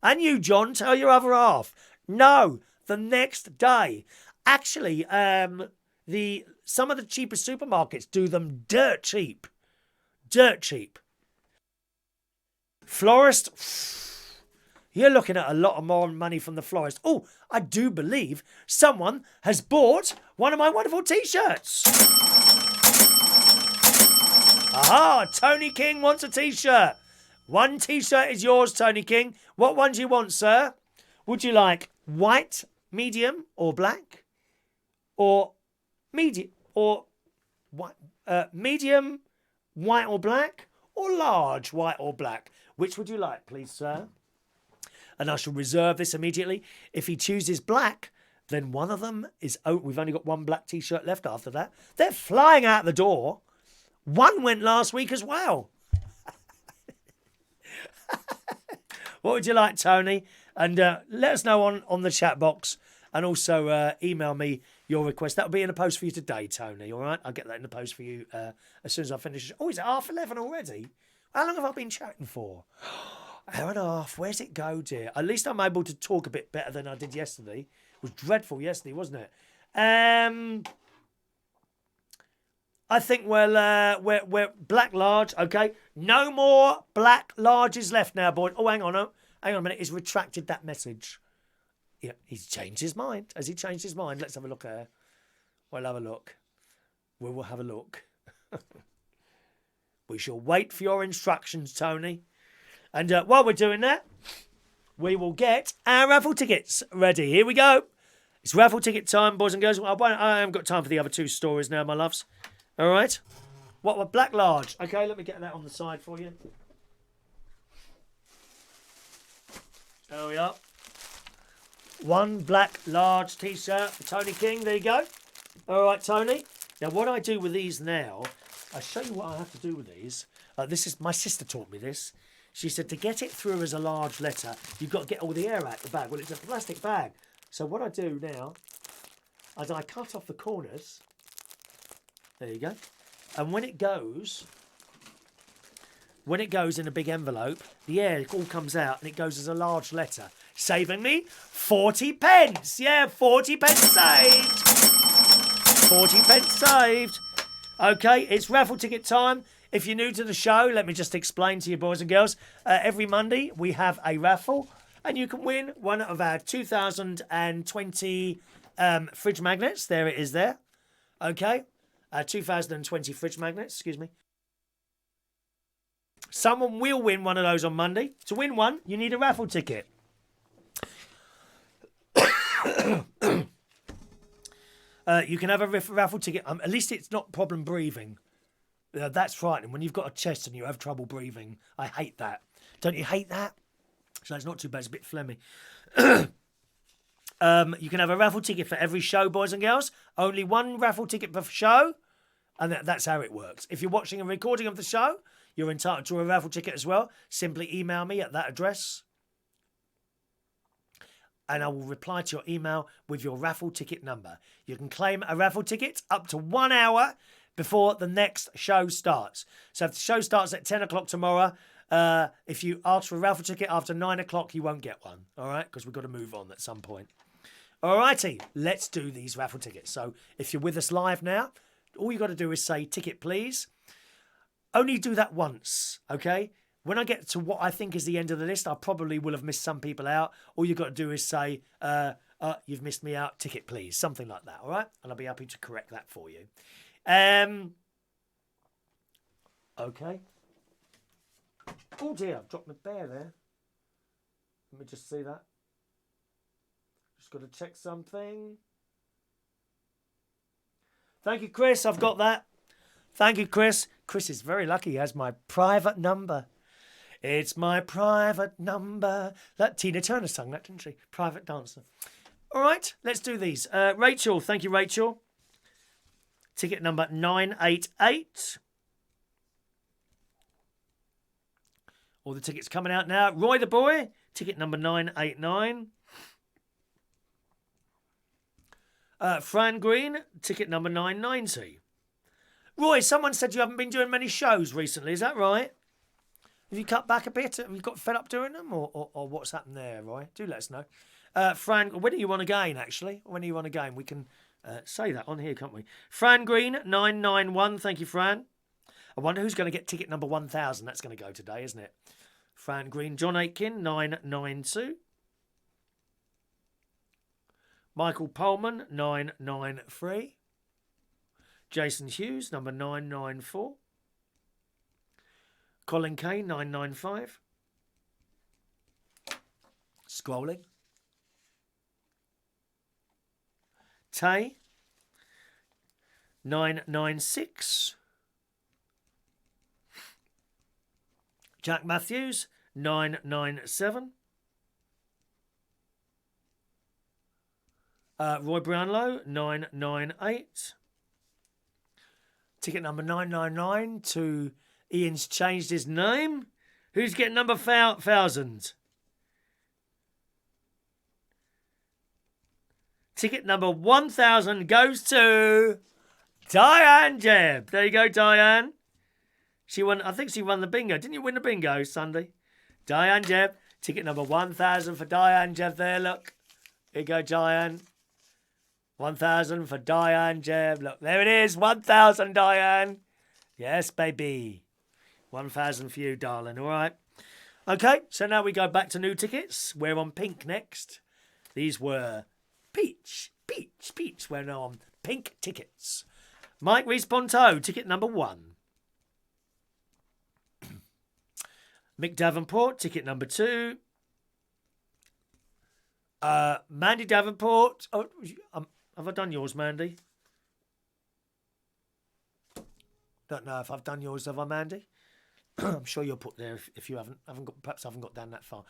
And you, John, tell your other half. No, the next day. Actually, some of the cheapest supermarkets do them dirt cheap. Dirt cheap. Florist... You're looking at a lot of more money from the florist. Oh, I do believe someone has bought one of my wonderful T-shirts. Aha, Tony King wants a T-shirt. One T-shirt is yours, Tony King. What one do you want, sir? Would you like white, medium, or black? Or medium, or medium, white or black? Or large, white or black? Which would you like, please, sir? And I shall reserve this immediately. If he chooses black, then one of them is... Oh, we've only got one black T-shirt left after that. They're flying out the door. One went last week as well. What would you like, Tony? And let us know on the chat box. And also email me your request. That'll be in the post for you today, Tony. All right, I'll get that in the post for you as soon as I finish. Oh, is it 11:30 already? How long have I been chatting for? Hour and a half. Where's it go, dear? At least I'm able to talk a bit better than I did yesterday. It was dreadful yesterday, wasn't it? I think we're black large. Okay, no more black larges left now, boy. Oh, hang on a minute. He's retracted that message. Yeah, he's changed his mind. Has he changed his mind? Let's have a look there. We'll have a look. We will have a look. We shall wait for your instructions, Tony. And while we're doing that, we will get our raffle tickets ready. Here we go. It's raffle ticket time, boys and girls. I haven't got time for the other two stories now, my loves. All right. What, black large? Okay, let me get that on the side for you. There we are. One black large T-shirt for Tony King. There you go. All right, Tony. Now, what I do with these now, I'll show you what I have to do with these. This is my sister taught me this. She said to get it through as a large letter, you've got to get all the air out the bag. Well, it's a plastic bag. So what I do now is I cut off the corners. There you go. And when it goes in a big envelope, the air all comes out and it goes as a large letter, saving me 40 pence. Yeah, 40 pence saved. 40 pence saved. Okay, it's raffle ticket time. If you're new to the show, let me just explain to you, boys and girls. Every Monday, we have a raffle, and you can win one of our 2020 fridge magnets. There it is there. Okay, 2020 fridge magnets, excuse me. Someone will win one of those on Monday. To win one, you need a raffle ticket. You can have a raffle ticket. At least it's not problem breathing. That's frightening. When you've got a chest and you have trouble breathing, I hate that. Don't you hate that? So it's not too bad. It's a bit phlegmy. You can have a raffle ticket for every show, boys and girls. Only one raffle ticket per show. And that's how it works. If you're watching a recording of the show, you're entitled to a raffle ticket as well. Simply email me at that address. And I will reply to your email with your raffle ticket number. You can claim a raffle ticket up to 1 hour before the next show starts. So if the show starts at 10 o'clock tomorrow, if you ask for a raffle ticket after 9 o'clock, you won't get one. All right? Because we've got to move on at some point. All righty. Let's do these raffle tickets. So if you're with us live now, all you got to do is say ticket, please. Only do that once. Okay? When I get to what I think is the end of the list, I probably will have missed some people out. All you've got to do is say, you've missed me out, ticket please. Something like that, all right? And I'll be happy to correct that for you. Okay. Oh dear, I've dropped my bear there. Let me just see that. Just got to check something. Thank you, Chris. I've got that. Thank you, Chris. Chris is very lucky. He has my private number. It's my private number. That Tina Turner sung that, didn't she? Private dancer. All right, let's do these. Rachel, thank you, Rachel. Ticket number 988. All the tickets coming out now. Roy the Boy, ticket number 989. Fran Green, ticket number 990. Roy, someone said you haven't been doing many shows recently. Is that right? Have you cut back a bit? Have you got fed up doing them? Or what's happened there, Roy? Do let us know. Fran, when are you on again, actually? When are you on again? We can say that on here, can't we? Fran Green, 991. Thank you, Fran. I wonder who's going to get ticket number 1000. That's going to go today, isn't it? Fran Green. John Aitken, 992. Michael Pullman, 993. Jason Hughes, number 994. Colin Kane, 995. Scrolling. Tay, 996. Jack Matthews, 997. Roy Brownlow, 998. Ticket number 999 to Ian's changed his name. Who's getting number 1000? Ticket number 1,000 goes to Diane Jebb. There you go, Diane. She won. I think she won the bingo. Didn't you win the bingo Sunday? Diane Jebb. Ticket number 1,000 for Diane Jebb there, look. Here you go, Diane. 1,000 for Diane Jebb. Look, there it is. 1,000, Diane. Yes, baby. 1,000 for you, darling. All right. Okay, so now we go back to new tickets. We're on pink next. These were peach. We're now on pink tickets. Mike Rees-Ponto, ticket number 1. Mick Davenport, ticket number 2. Mandy Davenport. Oh, have I done yours, Mandy? Don't know if I've done yours, have I, Mandy? I'm sure you'll put there if you haven't. Perhaps I haven't got down that far.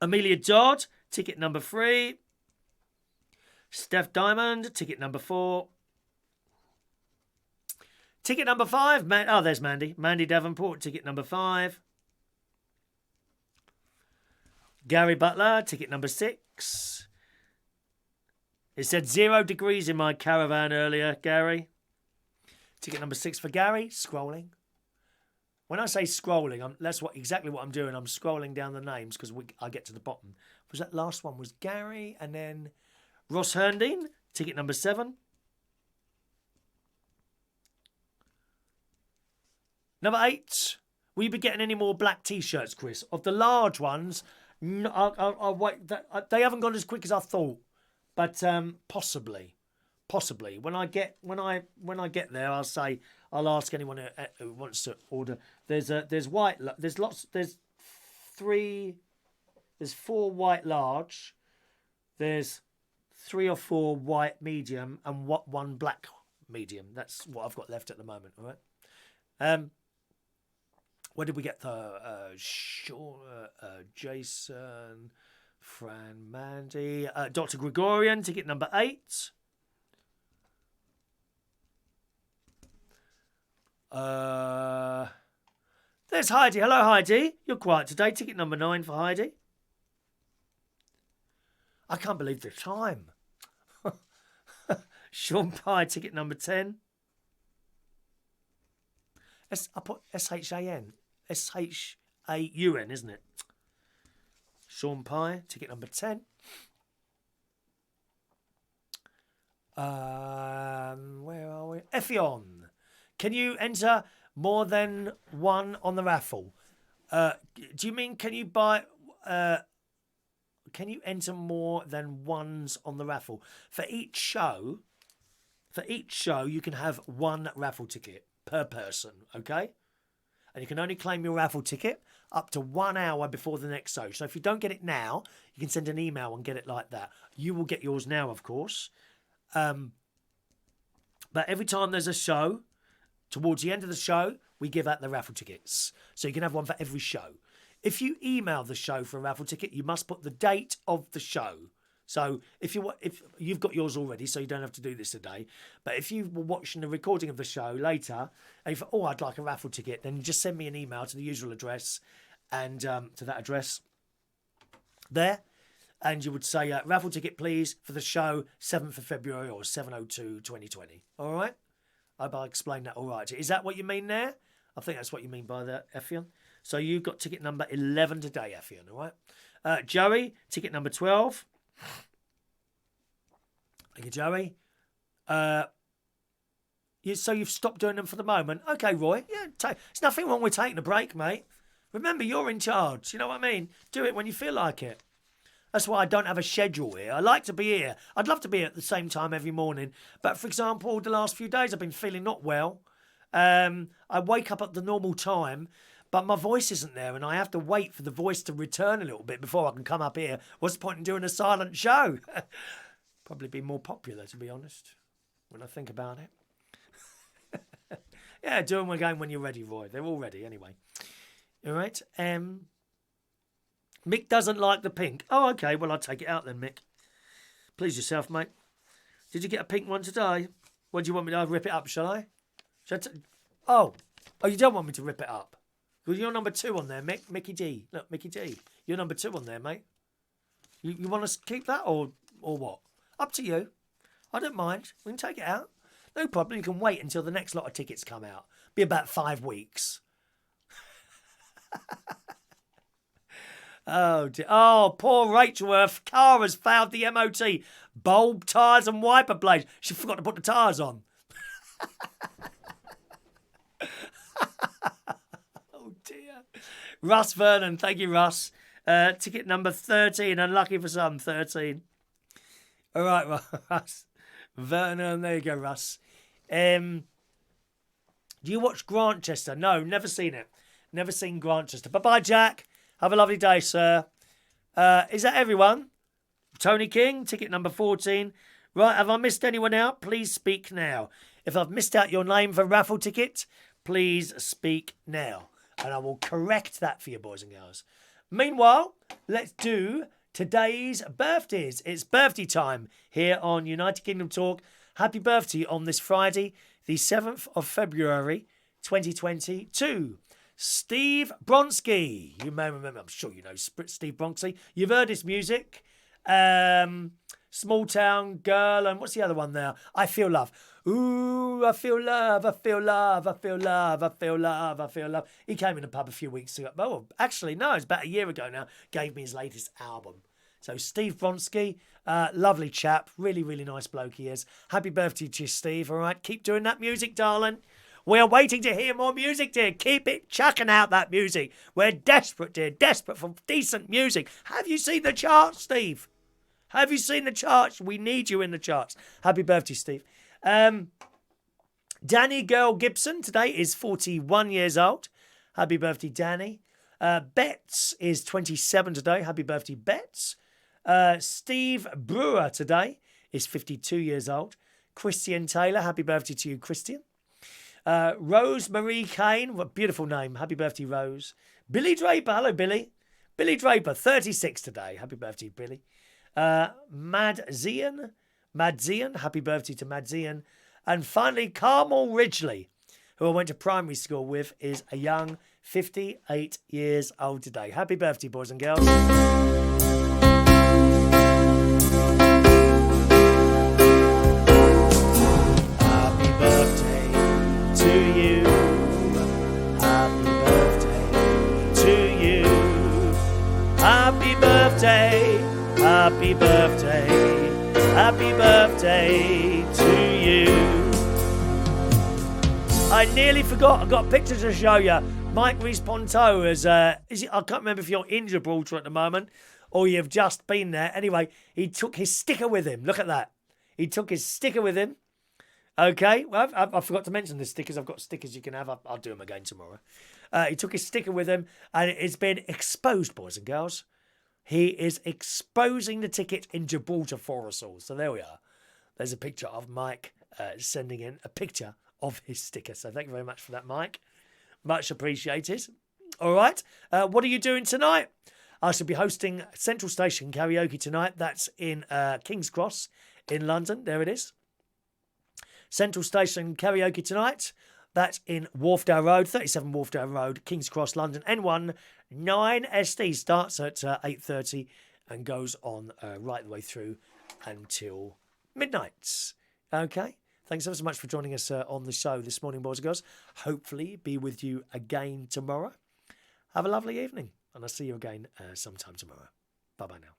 Amelia Dodd, ticket number 3. Steph Diamond, ticket number 4. Ticket number 5. There's Mandy. Mandy Davenport, ticket number 5. Gary Butler, ticket number 6. It said 0 degrees in my caravan earlier, Gary. Ticket number 6 for Gary. Scrolling. When I say scrolling, that's exactly what I'm doing. I'm scrolling down the names because I get to the bottom. Was that last one was Gary, and then Ross Herndine, ticket number 7. Number 8. Will you be getting any more black T-shirts, Chris? Of the large ones, I'll wait. They haven't gone as quick as I thought, but possibly. When I get there, I'll ask anyone who wants to order. There's 4 white large. There's 3 or 4 white medium and 1 black medium. That's what I've got left at the moment. All right. Where did we get the Jason, Fran, Mandy, Dr. Gregorian, ticket number 8. There's Heidi. Hello, Heidi. You're quiet today. Ticket number 9 for Heidi. I can't believe the time. Sean Pye, ticket number 10. I put S-H-A-N. S-H-A-U-N, isn't it? Sean Pye, ticket number 10. Where are we? Effion. Can you enter more than 1 on the raffle? Do you mean can you buy... can you enter more than 1s on the raffle? For each show, you can have 1 raffle ticket per person, okay? And you can only claim your raffle ticket up to 1 hour before the next show. So if you don't get it now, you can send an email and get it like that. You will get yours now, of course. But every time there's a show, towards the end of the show, we give out the raffle tickets. So you can have one for every show. If you email the show for a raffle ticket, you must put the date of the show. So if you've got yours already, so you don't have to do this today. But if you were watching the recording of the show later, and you thought, I'd like a raffle ticket, then you just send me an email to the usual address, and to that address there, and you would say, raffle ticket, please, for the show 7th of February or 7/02/2020. All right? I hope I explained that all right. Is that what you mean there? I think that's what you mean by that, Effion. So you've got ticket number 11 today, Effion, all right? Joey, ticket number 12. Thank you, Joey. So you've stopped doing them for the moment. Okay, Roy. Yeah, there's nothing wrong with taking a break, mate. Remember, you're in charge. You know what I mean? Do it when you feel like it. That's why I don't have a schedule here. I like to be here. I'd love to be here at the same time every morning. But, for example, the last few days I've been feeling not well. I wake up at the normal time, but my voice isn't there, and I have to wait for the voice to return a little bit before I can come up here. What's the point in doing a silent show? Probably be more popular, to be honest, when I think about it. Yeah, do them again when you're ready, Roy. They're all ready anyway. All right. Mick doesn't like the pink. Oh, okay. Well, I'll take it out then, Mick. Please yourself, mate. Did you get a pink one today? What do you want me to rip it up, shall I? Oh, you don't want me to rip it up? Well, you're number 2 on there, Mick. Mickey D. Look, Mickey D. You're number 2 on there, mate. You want us to keep that, or or what? Up to you. I don't mind. We can take it out. No problem. You can wait until the next lot of tickets come out. Be about 5 weeks. Oh, dear. Oh, poor Rachel. Her car has failed the MOT. Bulb, tyres and wiper blades. She forgot to put the tyres on. Oh, dear. Russ Vernon. Thank you, Russ. Ticket number 13. Unlucky for some, 13. All right, Russ. Vernon. There you go, Russ. Do you watch Grantchester? No, never seen it. Never seen Grantchester. Bye-bye, Jack. Have a lovely day, sir. Is that everyone? Tony King, ticket number 14. Right, have I missed anyone out? Please speak now. If I've missed out your name for raffle ticket, please speak now. And I will correct that for you, boys and girls. Meanwhile, let's do today's birthdays. It's birthday time here on United Kingdom Talk. Happy birthday on this Friday, the 7th of February, 2022. Steve Bronski. You may remember, I'm sure you know Steve Bronski. You've heard his music. Small Town Girl, and what's the other one there? I Feel Love. Ooh, I feel love, I feel love, I feel love, I feel love, I feel love. He came in the pub a few weeks ago. Oh, actually, no, it's about a year ago now. Gave me his latest album. So Steve Bronski, lovely chap. Really, really nice bloke he is. Happy birthday to you, Steve. All right, keep doing that music, darling. We're waiting to hear more music, dear. Keep it chucking out that music. We're desperate, dear. Desperate for decent music. Have you seen the charts, Steve? Have you seen the charts? We need you in the charts. Happy birthday, Steve. Dany Girl Gibson today is 41 years old. Happy birthday, Dany. Betz is 27 today. Happy birthday, Betz. Steve Brewer today is 52 years old. Cjhristian Taylor, happy birthday to you, Cjhristian. Rose Marie Kane, what a beautiful name. Happy birthday, Rose. Billy Draper, hello, Billy. Billy Draper, 36 today. Happy birthday, Billy. Madzlan, happy birthday to Madzlan. And finally, Carmel Ridgely, who I went to primary school with, is a young 58 years old today. Happy birthday, boys and girls. To you, happy birthday to you, happy birthday, happy birthday, happy birthday to you. I nearly forgot, I've got pictures to show you. Mike Rees-Ponto is I can't remember if you're in Gibraltar at the moment or you've just been there. Anyway, he took his sticker with him. Look at that. He took his sticker with him. Okay, well, I forgot to mention the stickers. I've got stickers you can have. I'll do them again tomorrow. He took his sticker with him, and it's been exposed, boys and girls. He is exposing the ticket in Gibraltar for us all. So there we are. There's a picture of Mike sending in a picture of his sticker. So thank you very much for that, Mike. Much appreciated. All right, what are you doing tonight? I shall be hosting Central Station Karaoke tonight. That's in King's Cross in London. There it is. Central Station Karaoke tonight. That's in Wharfdale Road, 37 Wharfdale Road, King's Cross, London. N1 9SD starts at 8:30 and goes on right the way through until midnight. Okay. Thanks ever so much for joining us on the show this morning, boys and girls. Hopefully be with you again tomorrow. Have a lovely evening, and I'll see you again sometime tomorrow. Bye-bye now.